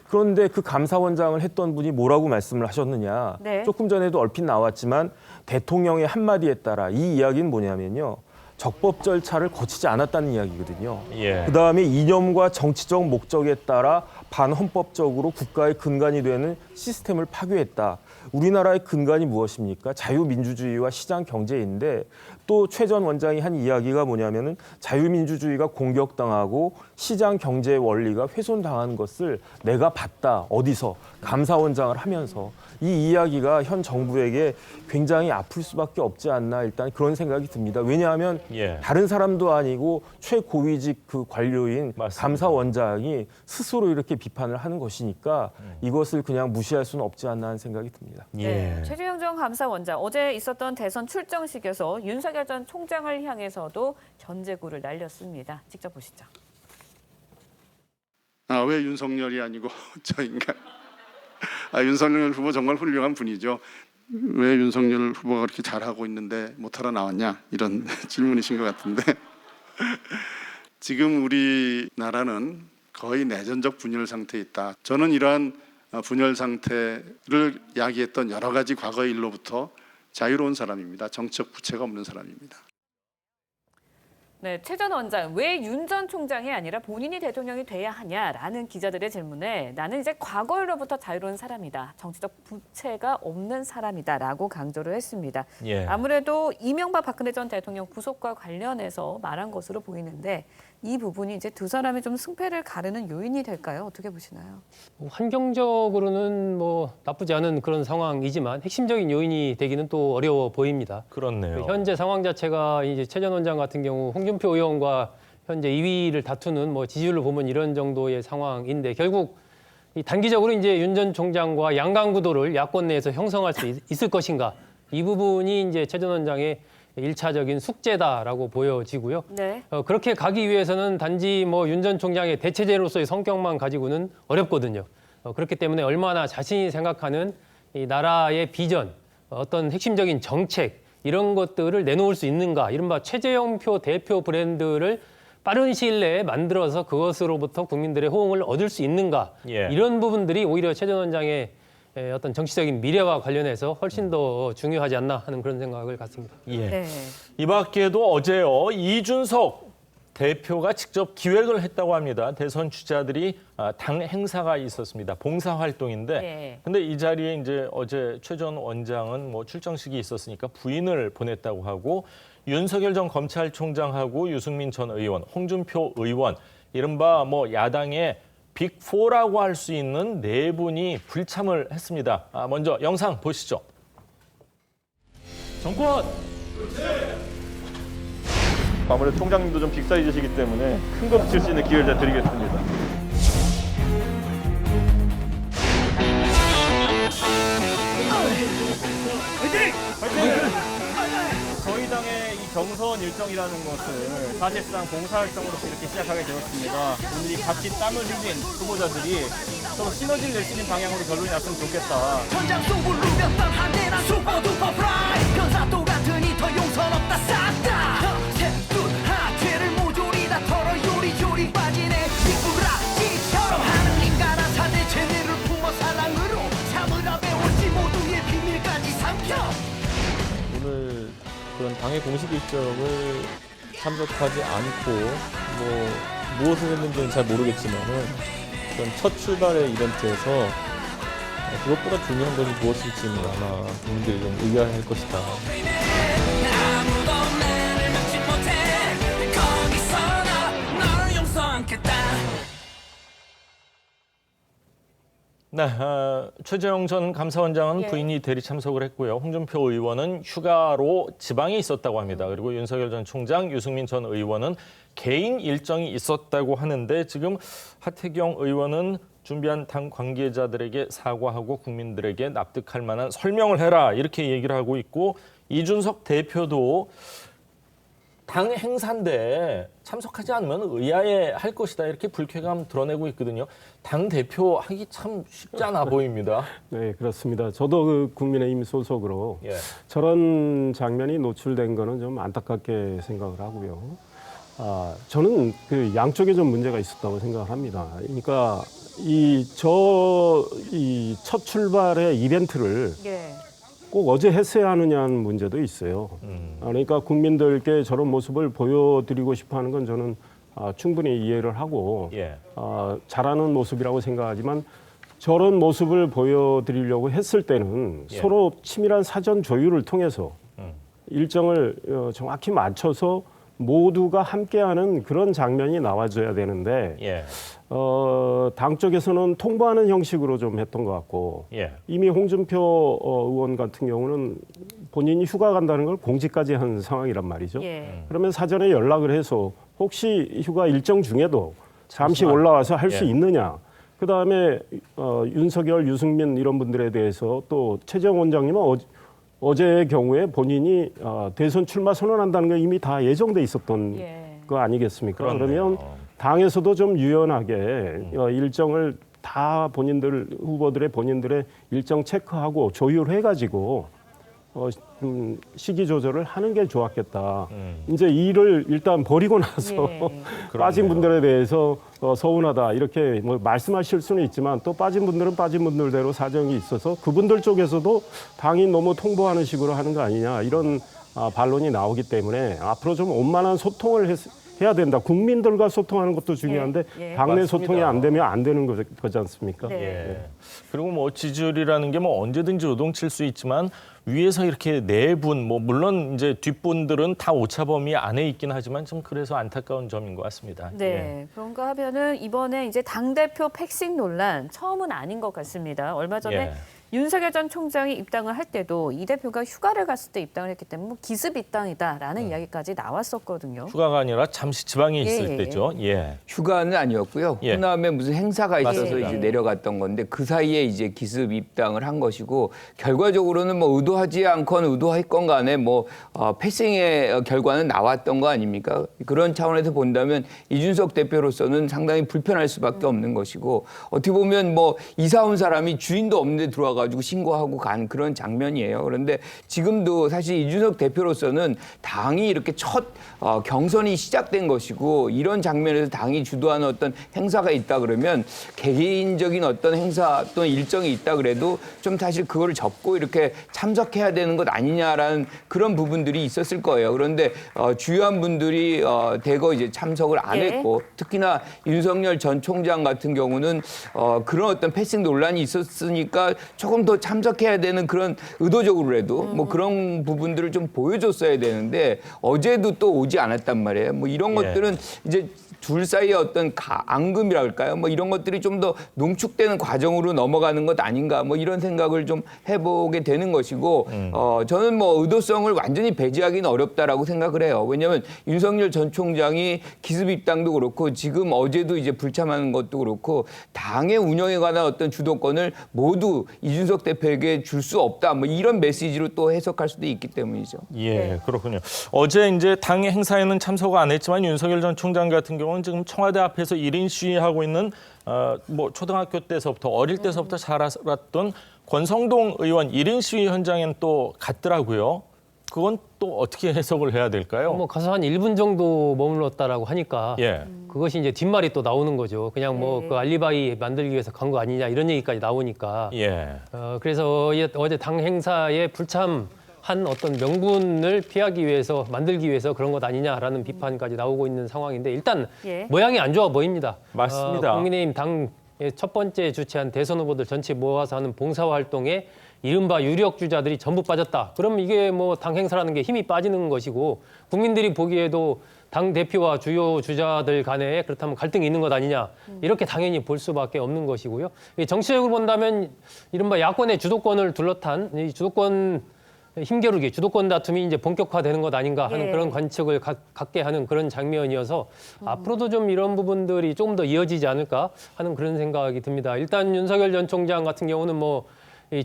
그런데 그 감사원장을 했던 분이 뭐라고 말씀을 하셨느냐. 조금 전에도 얼핏 나왔지만 대통령의 한마디에 따라 이 이야기는 뭐냐면요. 적법 절차를 거치지 않았다는 이야기거든요. 그다음에 이념과 정치적 목적에 따라 반헌법적으로 국가의 근간이 되는 시스템을 파괴했다. 우리나라의 근간이 무엇입니까? 자유민주주의와 시장 경제인데 또 최 전 원장이 한 이야기가 뭐냐면은 자유민주주의가 공격당하고 시장 경제의 원리가 훼손당한 것을 내가 봤다. 어디서? 감사원장을 하면서. 이 이야기가 현 정부에게 굉장히 아플 수밖에 없지 않나 일단 그런 생각이 듭니다. 왜냐하면 다른 사람도 아니고 최고위직 그 관료인 감사원장이 스스로 이렇게 비판을 하는 것이니까 이것을 그냥 무시할 수는 없지 않나 하는 생각이 듭니다. 최재형 전 감사원장 어제 있었던 대선 출정식에서 윤석열 전 총장을 향해서도 견제구를 날렸습니다. 직접 보시죠. 왜 윤석열이 아니고 저 인간? 윤석열 후보 정말 훌륭한 분이죠. 왜 윤석열 후보가 그렇게 잘하고 있는데 못하러 나왔냐? 이런 질문이신 것 같은데 지금 우리나라는 거의 내전적 분열 상태에 있다. 저는 이러한 분열 상태를 야기했던 여러 가지 과거의 일로부터 자유로운 사람입니다. 정치적 부채가 없는 사람입니다. 네, 최 전 원장, 왜 윤 전 총장이 아니라 본인이 대통령이 돼야 하냐라는 기자들의 질문에 나는 이제 과거로부터 자유로운 사람이다. 정치적 부채가 없는 사람이다라고 강조를 했습니다. 아무래도 이명박 박근혜 전 대통령 구속과 관련해서 말한 것으로 보이는데 이 부분이 이제 두 사람의 좀 승패를 가르는 요인이 될까요? 어떻게 보시나요? 환경적으로는 뭐 나쁘지 않은 그런 상황이지만 핵심적인 요인이 되기는 또 어려워 보입니다. 그렇네요. 현재 상황 자체가 이제 최 전 원장 같은 경우 홍준표 의원과 현재 2위를 다투는 뭐 지지율을 보면 이런 정도의 상황인데 결국 이 단기적으로 이제 윤 전 총장과 양강 구도를 야권 내에서 형성할 수 있을 것인가 이 부분이 이제 최 전 원장의 1차적인 숙제다라고 보여지고요. 네. 그렇게 가기 위해서는 단지 뭐 윤 전 총장의 대체제로서의 성격만 가지고는 어렵거든요. 그렇기 때문에 얼마나 자신이 생각하는 이 나라의 비전, 어떤 핵심적인 정책 이런 것들을 내놓을 수 있는가, 이른바 최재형표 대표 브랜드를 빠른 시일 내에 만들어서 그것으로부터 국민들의 호응을 얻을 수 있는가, 이런 부분들이 오히려 최 전 원장의 어떤 정치적인 미래와 관련해서 훨씬 더 중요하지 않나 하는 그런 생각을 갖습니다. 예. 이 밖에도 어제요, 이준석 대표가 직접 기획을 했다고 합니다. 대선 주자들이 당 행사가 있었습니다. 봉사활동인데, 근데 이 자리에 이제 어제 최 전 원장은 뭐 출정식이 있었으니까 부인을 보냈다고 하고, 윤석열 전 검찰총장하고 유승민 전 의원, 홍준표 의원, 이른바 뭐 야당의 빅4라고 할 수 있는 네 분이 불참을 했습니다. 먼저 영상 보시죠. 정권! 아무래도 총장님도 좀 빅사이즈시기 때문에 큰 거 붙일 수 있는 기회를 드리겠습니다. 저희 당의 이 경선 일정이라는 것을 사실상 봉사활동으로서 이렇게 시작하게 되었습니다. 오늘 이 같이 땀을 흘린 후보자들이 서로 시너지를 낼 수 있는 방향으로 결론이 났으면 좋겠다. 천장 속을 누볐던 한대난 슈퍼두퍼 프라이 변사또 같으니 더 용선 없다 싹다 새끝 하트를 모조리 다 털어 요리조리 빠지네 미꾸라지처럼 하느님과 나사대 제대를 품어 사랑으로 참으라 배웠지 모두의 비밀까지 삼켜. 오늘 그런 당의 공식 일정을 참석하지 않고 무엇을 했는지는 잘 모르겠지만은 그런 첫 출발의 이벤트에서 그것보다 중요한 것이 무엇일지는 아마 국민들이 좀 의아해할 것이다. 네, 최재형 전 감사원장은 부인이 대리 참석을 했고요. 홍준표 의원은 휴가로 지방에 있었다고 합니다. 그리고 윤석열 전 총장, 유승민 전 의원은 개인 일정이 있었다고 하는데 지금 하태경 의원은 준비한 당 관계자들에게 사과하고 국민들에게 납득할 만한 설명을 해라 이렇게 얘기를 하고 있고, 이준석 대표도 당 행사인데 참석하지 않으면 의아해할 것이다 이렇게 불쾌감 드러내고 있거든요. 당 대표 하기 참 쉽지 않아 보입니다. 네, 그렇습니다. 저도 그 국민의힘 소속으로 저런 장면이 노출된 거는 좀 안타깝게 생각을 하고요. 저는 그 양쪽에 좀 문제가 있었다고 생각을 합니다. 그러니까 이 첫 출발의 이벤트를 꼭 어제 했어야 하느냐는 문제도 있어요. 그러니까 국민들께 저런 모습을 보여드리고 싶어하는 건 저는 충분히 이해를 하고 잘하는 모습이라고 생각하지만, 저런 모습을 보여드리려고 했을 때는 서로 치밀한 사전 조율을 통해서 일정을 정확히 맞춰서 모두가 함께하는 그런 장면이 나와줘야 되는데 당 쪽에서는 통보하는 형식으로 좀 했던 것 같고, 이미 홍준표 의원 같은 경우는 본인이 휴가 간다는 걸 공지까지 한 상황이란 말이죠. 그러면 사전에 연락을 해서 혹시 휴가 일정 중에도 잠시 올라와서 할 수 있느냐. 그다음에 윤석열, 유승민 이런 분들에 대해서 또 최재형 원장님은 어제의 경우에 본인이 대선 출마 선언한다는 게 이미 다 예정돼 있었던 거 아니겠습니까? 그렇네요. 그러면 당에서도 좀 유연하게 일정을 다 후보들의 본인들의 일정 체크하고 조율해가지고 시기 조절을 하는 게 좋았겠다. 이제 일을 일단 버리고 나서 빠진 분들에 대해서 서운하다 이렇게 뭐 말씀하실 수는 있지만, 또 빠진 분들은 빠진 분들대로 사정이 있어서 그분들 쪽에서도 당이 너무 통보하는 식으로 하는 거 아니냐 이런 반론이 나오기 때문에 앞으로 좀 원만한 소통을 해야 된다. 국민들과 소통하는 것도 중요한데 당내 맞습니다. 소통이 안 되면 안 되는 거지 않습니까? 그리고 뭐 지지율이라는 게 뭐 언제든지 요동칠 수 있지만 위에서 이렇게 내분, 뭐 물론 이제 뒷분들은 다 오차범위 안에 있긴 하지만 좀 그래서 안타까운 점인 것 같습니다. 네, 그런가 하면은 이번에 이제 당대표 패싱 논란 처음은 아닌 것 같습니다. 얼마 전에 윤석열 전 총장이 입당을 할 때도 이 대표가 휴가를 갔을 때 입당을 했기 때문에 뭐 기습 입당이다라는 이야기까지 나왔었거든요. 휴가가 아니라 잠시 지방에 있을 때죠. 휴가는 아니었고요. 호남에 무슨 행사가 있어서 이제 내려갔던 건데 그 사이에 이제 기습 입당을 한 것이고 결과적으로는 뭐 의도하지 않건 의도했건 간에 뭐 패싱의 결과는 나왔던 거 아닙니까? 그런 차원에서 본다면 이준석 대표로서는 상당히 불편할 수밖에 없는 것이고 어떻게 보면 뭐 이사 온 사람이 주인도 없는데 들어와가지고 신고하고 간 그런 장면이에요. 그런데 지금도 사실 이준석 대표로서는 당이 이렇게 첫 경선이 시작된 것이고 이런 장면에서 당이 주도하는 어떤 행사가 있다 그러면 개인적인 어떤 행사 또는 일정이 있다 그래도 좀 사실 그거를 접고 이렇게 참석해야 되는 것 아니냐라는 그런 부분들이 있었을 거예요. 그런데 주요한 분들이 대거 이제 참석을 안 했고 특히나 윤석열 전 총장 같은 경우는 그런 어떤 패싱 논란이 있었으니까 조금 더 참석해야 되는 그런 의도적으로라도 뭐 그런 부분들을 좀 보여줬어야 되는데 어제도 또 오지 않았단 말이에요. 뭐 이런 것들은 이제 둘 사이의 어떤 앙금이라 할까요? 뭐 이런 것들이 좀 더 농축되는 과정으로 넘어가는 것 아닌가 뭐 이런 생각을 좀 해보게 되는 것이고 저는 뭐 의도성을 완전히 배제하기는 어렵다라고 생각을 해요. 왜냐하면 윤석열 전 총장이 기습 입당도 그렇고 지금 어제도 이제 불참하는 것도 그렇고 당의 운영에 관한 어떤 주도권을 모두 이준석 대표에게 줄 수 없다. 뭐 이런 메시지로 또 해석할 수도 있기 때문이죠. 그렇군요. 어제 이제 당 행사에는 참석 안 했지만 윤석열 전 총장 같은 경우는 지금 청와대 앞에서 1인 시위하고 있는 뭐 초등학교 때서부터 어릴 때서부터 자랐던 권성동 의원 1인 시위 현장엔 또 갔더라고요. 그건 또 어떻게 해석을 해야 될까요? 뭐 가서 한 1분 정도 머물렀다라고 하니까 그것이 이제 뒷말이 또 나오는 거죠. 그냥 뭐 그 알리바이 만들기 위해서 간 거 아니냐 이런 얘기까지 나오니까. 그래서 어제 당 행사에 불참한 어떤 명분을 피하기 위해서 만들기 위해서 그런 것 아니냐라는 비판까지 나오고 있는 상황인데 일단 모양이 안 좋아 보입니다. 맞습니다. 국민의힘 당 첫 번째 주최한 대선 후보들 전체 모아서 하는 봉사활동에 이른바 유력 주자들이 전부 빠졌다. 그럼 이게 뭐 당 행사라는 게 힘이 빠지는 것이고 국민들이 보기에도 당 대표와 주요 주자들 간에 그렇다면 갈등이 있는 것 아니냐 이렇게 당연히 볼 수밖에 없는 것이고요. 정치적으로 본다면 이른바 야권의 주도권을 둘러탄 이 주도권 힘겨루기, 주도권 다툼이 이제 본격화되는 것 아닌가 하는 그런 관측을 갖게 하는 그런 장면이어서 앞으로도 좀 이런 부분들이 조금 더 이어지지 않을까 하는 그런 생각이 듭니다. 일단 윤석열 전 총장 같은 경우는 뭐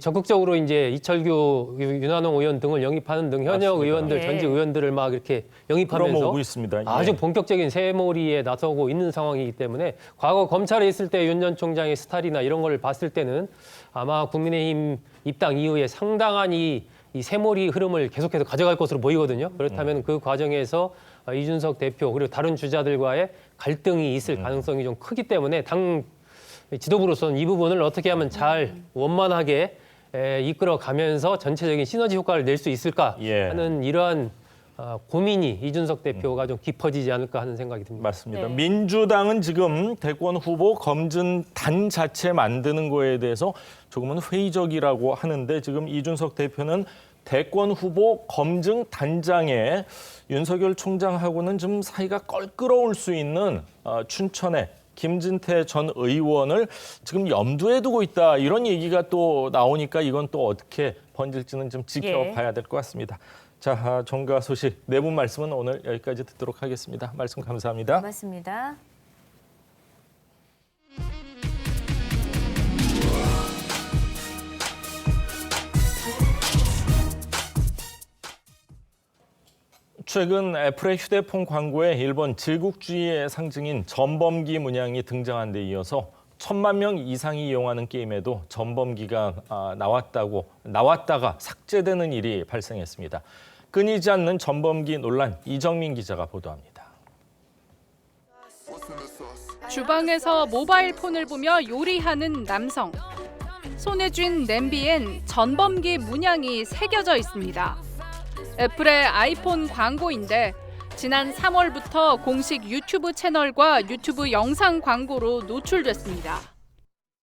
적극적으로 이제 이철규, 윤한홍 의원 등을 영입하는 등 현역 의원들, 전직 의원들을 막 이렇게 영입하면서 있습니다. 아주 본격적인 새몰이에 나서고 있는 상황이기 때문에 과거 검찰에 있을 때 윤 전 총장의 스타일이나 이런 걸 봤을 때는 아마 국민의힘 입당 이후에 상당한 이 새몰이 흐름을 계속해서 가져갈 것으로 보이거든요. 그렇다면 그 과정에서 이준석 대표 그리고 다른 주자들과의 갈등이 있을 가능성이 좀 크기 때문에 당 지도부로서는 이 부분을 어떻게 하면 잘 원만하게 이끌어가면서 전체적인 시너지 효과를 낼 수 있을까 하는 이러한 고민이 이준석 대표가 좀 깊어지지 않을까 하는 생각이 듭니다. 맞습니다. 민주당은 지금 대권 후보 검증단 자체 만드는 거에 대해서 조금은 회의적이라고 하는데 지금 이준석 대표는 대권 후보 검증단장에 윤석열 총장하고는 좀 사이가 껄끄러울 수 있는 춘천의 김진태 전 의원을 지금 염두에 두고 있다. 이런 얘기가 또 나오니까 이건 또 어떻게 번질지는 좀 지켜봐야 될 것 같습니다. 자, 정가 소식 네 분 말씀은 오늘 여기까지 듣도록 하겠습니다. 말씀 감사합니다. 고맙습니다. 최근 애플의 휴대폰 광고에 일본 제국주의의 상징인 전범기 문양이 등장한 데 이어서 1,000만 명 이상이 이용하는 게임에도 전범기가 나왔다가 삭제되는 일이 발생했습니다. 끊이지 않는 전범기 논란, 이정민 기자가 보도합니다. 주방에서 모바일 폰을 보며 요리하는 남성. 손에 쥔 냄비엔 전범기 문양이 새겨져 있습니다. 애플의 아이폰 광고인데 지난 3월부터 공식 유튜브 채널과 유튜브 영상 광고로 노출됐습니다.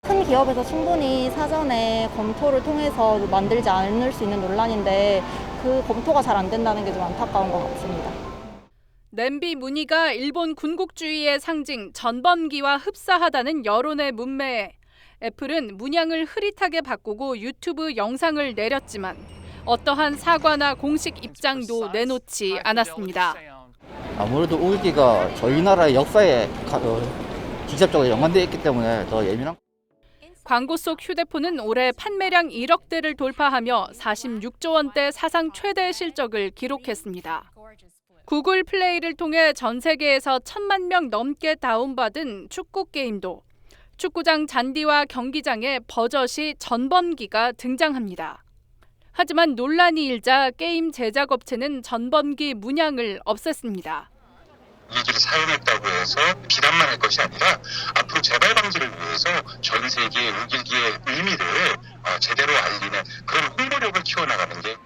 큰 기업에서 충분히 사전에 검토를 통해서 만들지 않을 수 있는 논란인데 그 검토가 잘 안 된다는 게 좀 안타까운 것 같습니다. 냄비 무늬가 일본 군국주의의 상징 전범기와 흡사하다는 여론의 문매에 애플은 문양을 흐릿하게 바꾸고 유튜브 영상을 내렸지만 어떠한 사과나 공식 입장도 내놓지 않았습니다. 아무래도 우기가 저희 나라의 역사에 직접적으로 연관되어 있기 때문에 더 예민한. 광고 속 휴대폰은 올해 판매량 1억 대를 돌파하며 46조 원대 사상 최대 실적을 기록했습니다. 구글 플레이를 통해 전 세계에서 1,000만 명 넘게 다운받은 축구 게임도 축구장 잔디와 경기장에 버젓이 전범기가 등장합니다. 하지만 논란이 일자 게임 제작업체는 전범기 문양을 없앴습니다. 우기기를 사용했다고 해서 비난만 할 것이 아니라 앞으로 재발 방지를 위해서 전 세계의 우기기의 의미를 제대로 알리는 그런 홍보력을 키워나가는 게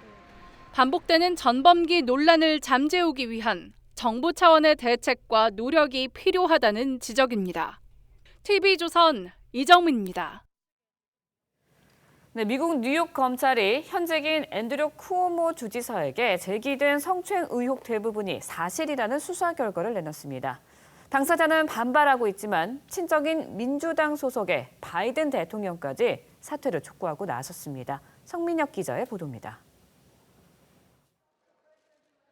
반복되는 전범기 논란을 잠재우기 위한 정부 차원의 대책과 노력이 필요하다는 지적입니다. TV조선 이정민입니다. 네, 미국 뉴욕 검찰이 현직인 앤드류 쿠오모 주지사에게 제기된 성추행 의혹 대부분이 사실이라는 수사 결과를 내놨습니다. 당사자는 반발하고 있지만 친정인 민주당 소속의 바이든 대통령까지 사퇴를 촉구하고 나섰습니다. 성민혁 기자의 보도입니다.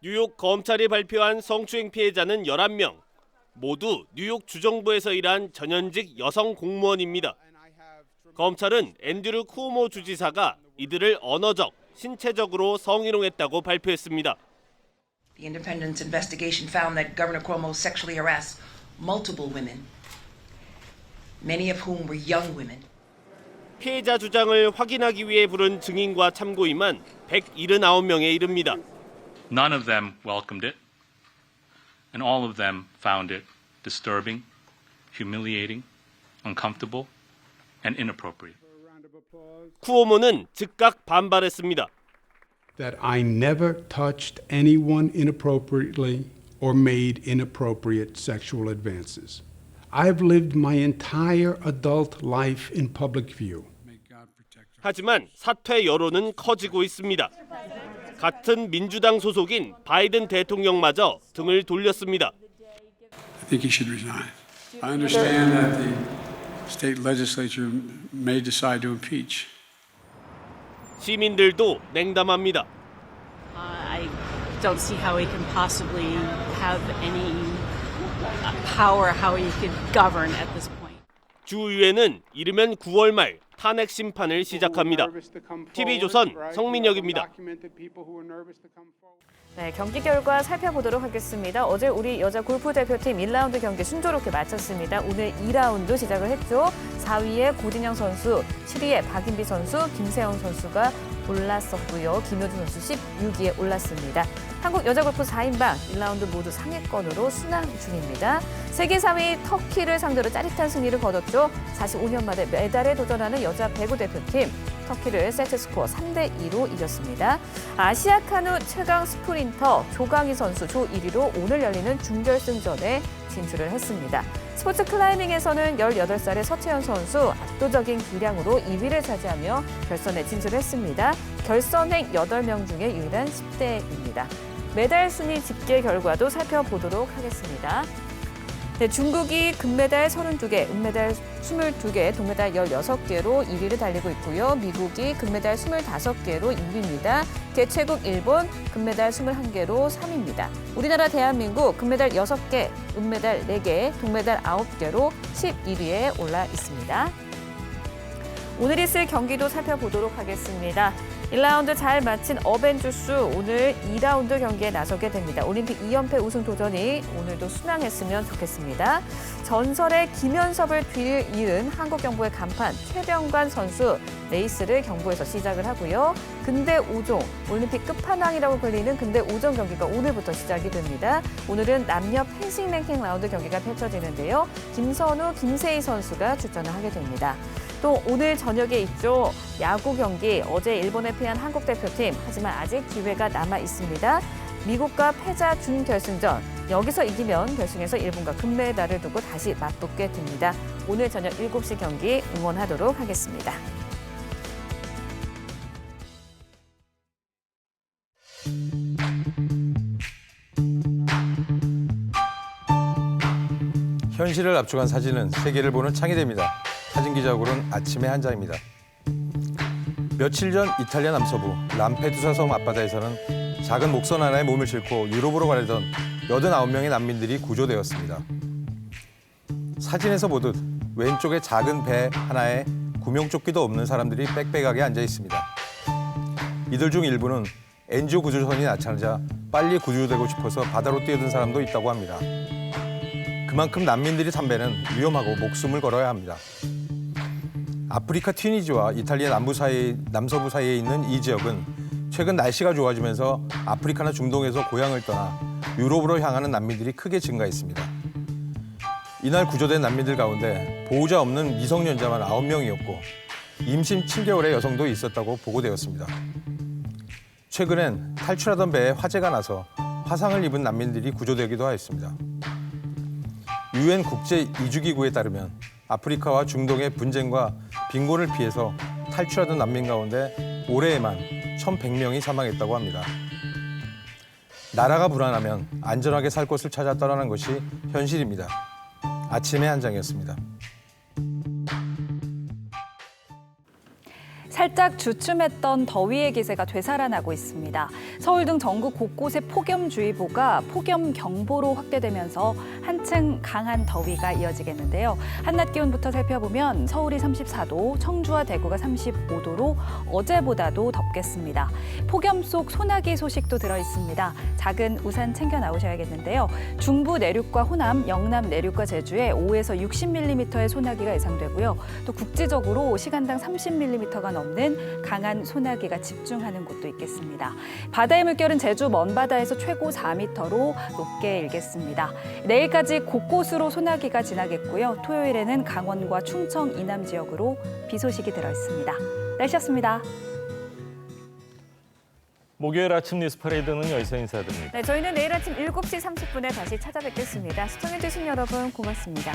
뉴욕 검찰이 발표한 성추행 피해자는 11명. 모두 뉴욕 주정부에서 일한 전현직 여성 공무원입니다. 검찰은 앤드류 쿠오모 주지사가 이들을 언어적, 신체적으로 성희롱했다고 발표했습니다. The independent investigation found that Governor Cuomo sexually harassed multiple women, many of whom were young women. 피해자 주장을 확인하기 위해 부른 증인과 참고인만 179명에 이릅니다. None of them welcomed it, and all of them found it disturbing, humiliating, uncomfortable, and inappropriate. 쿠오모는 즉각 반발했습니다. That I never touched anyone inappropriately or made inappropriate sexual advances. I've lived my entire adult life in public view. 하지만 사퇴 여론은 커지고 있습니다. 같은 민주당 소속인 바이든 대통령마저 등을 돌렸습니다. I think he should resign. I understand that the state legislature may decide to impeach. 시민들도 냉담합니다. I don't see how he can possibly have any power, how he could govern at this point. 주의회는 이르면 9월 말 탄핵 심판을 시작합니다. TV조선 성민혁입니다. 네, 경기 결과 살펴보도록 하겠습니다. 어제 우리 여자 골프 대표팀 1라운드 경기 순조롭게 마쳤습니다. 오늘 2라운드 시작을 했죠. 4위에 고진영 선수, 7위에 박인비 선수, 김세영 선수가 올랐었고요. 김효준 선수 16위에 올랐습니다. 한국 여자 골프 4인방 1라운드 모두 상위권으로 순항 중입니다. 세계 4위 터키를 상대로 짜릿한 승리를 거뒀죠. 45년 만에 메달에 도전하는 여자 배구 대표팀. 터키를 세트스코어 3대2로 이겼습니다. 아시아 카누 최강 스프린터 조강희 선수 조 1위로 오늘 열리는 준결승전에 진출을 했습니다. 스포츠 클라이밍에서는 18살의 서채연 선수 압도적인 기량으로 2위를 차지하며 결선에 진출했습니다. 결선행 8명 중에 유일한 10대입니다. 메달 순위 집계 결과도 살펴보도록 하겠습니다. 네, 중국이 금메달 32개, 은메달 22개, 동메달 16개로 1위를 달리고 있고요. 미국이 금메달 25개로 2위입니다. 개최국 일본 금메달 21개로 3위입니다. 우리나라 대한민국 금메달 6개, 은메달 4개, 동메달 9개로 11위에 올라 있습니다. 오늘 있을 경기도 살펴보도록 하겠습니다. 1라운드 잘 마친 어벤져스 오늘 2라운드 경기에 나서게 됩니다. 올림픽 2연패 우승 도전이 오늘도 순항했으면 좋겠습니다. 전설의 김연섭을 뒤이은 한국 경보의 간판 최병관 선수 레이스를 경보에서 시작을 하고요. 근대 5종 올림픽 끝판왕이라고 불리는 근대 5종 경기가 오늘부터 시작이 됩니다. 오늘은 남녀 펜싱 랭킹 라운드 경기가 펼쳐지는데요. 김선우, 김세희 선수가 출전을 하게 됩니다. 또 오늘 저녁에 있죠. 야구 경기 어제 일본에 패한 한국 대표팀 하지만 아직 기회가 남아 있습니다. 미국과 패자 준결승전. 여기서 이기면 결승에서 일본과 금메달을 두고 다시 맞붙게 됩니다. 오늘 저녁 7시 경기 응원하도록 하겠습니다. 현실을 압축한 사진은 세계를 보는 창이 됩니다. 사진기자 고른 아침의 한 장입니다. 며칠 전 이탈리아 남서부 람페두사 섬 앞바다에서는 작은 목선 하나에 몸을 싣고 유럽으로 가려던 89명의 난민들이 구조되었습니다. 사진에서 보듯 왼쪽에 작은 배 하나에 구명조끼도 없는 사람들이 빽빽하게 앉아 있습니다. 이들 중 일부는 NGO 구조선이 나타나자 빨리 구조되고 싶어서 바다로 뛰어든 사람도 있다고 합니다. 그만큼 난민들이 탄 배는 위험하고 목숨을 걸어야 합니다. 아프리카 튀니지와 이탈리아 남서부 사이에 있는 이 지역은 최근 날씨가 좋아지면서 아프리카나 중동에서 고향을 떠나 유럽으로 향하는 난민들이 크게 증가했습니다. 이날 구조된 난민들 가운데 보호자 없는 미성년자만 9명이었고 임신 7개월의 여성도 있었다고 보고되었습니다. 최근엔 탈출하던 배에 화재가 나서 화상을 입은 난민들이 구조되기도 하였습니다. UN 국제이주기구에 따르면 아프리카와 중동의 분쟁과 빈곤을 피해서 탈출하던 난민 가운데 올해에만 1,100명이 사망했다고 합니다. 나라가 불안하면 안전하게 살 곳을 찾아 떠나는 것이 현실입니다. 아침의 한 장이었습니다. 살짝 주춤했던 더위의 기세가 되살아나고 있습니다. 서울 등 전국 곳곳에 폭염주의보가 폭염경보로 확대되면서 한층 강한 더위가 이어지겠는데요. 한낮 기온부터 살펴보면 서울이 34도, 청주와 대구가 35도로 어제보다도 덥겠습니다. 폭염 속 소나기 소식도 들어있습니다. 작은 우산 챙겨 나오셔야겠는데요. 중부 내륙과 호남, 영남 내륙과 제주에 5에서 60mm의 소나기가 예상되고요. 또 국지적으로 시간당 30mm가 넘는 강한 소나기가 집중하는 곳도 있겠습니다. 바다의 물결은 제주 먼바다에서 최고 4m로 높게 일겠습니다. 내일까지 곳곳으로 소나기가 지나겠고요. 토요일에는 강원과 충청 이남 지역으로 비 소식이 들어있습니다. 날씨였습니다. 목요일 아침 뉴스 퍼레이드는 여기서 인사드립니다. 네, 저희는 내일 아침 7시 30분에 다시 찾아뵙겠습니다. 시청해주신 여러분 고맙습니다.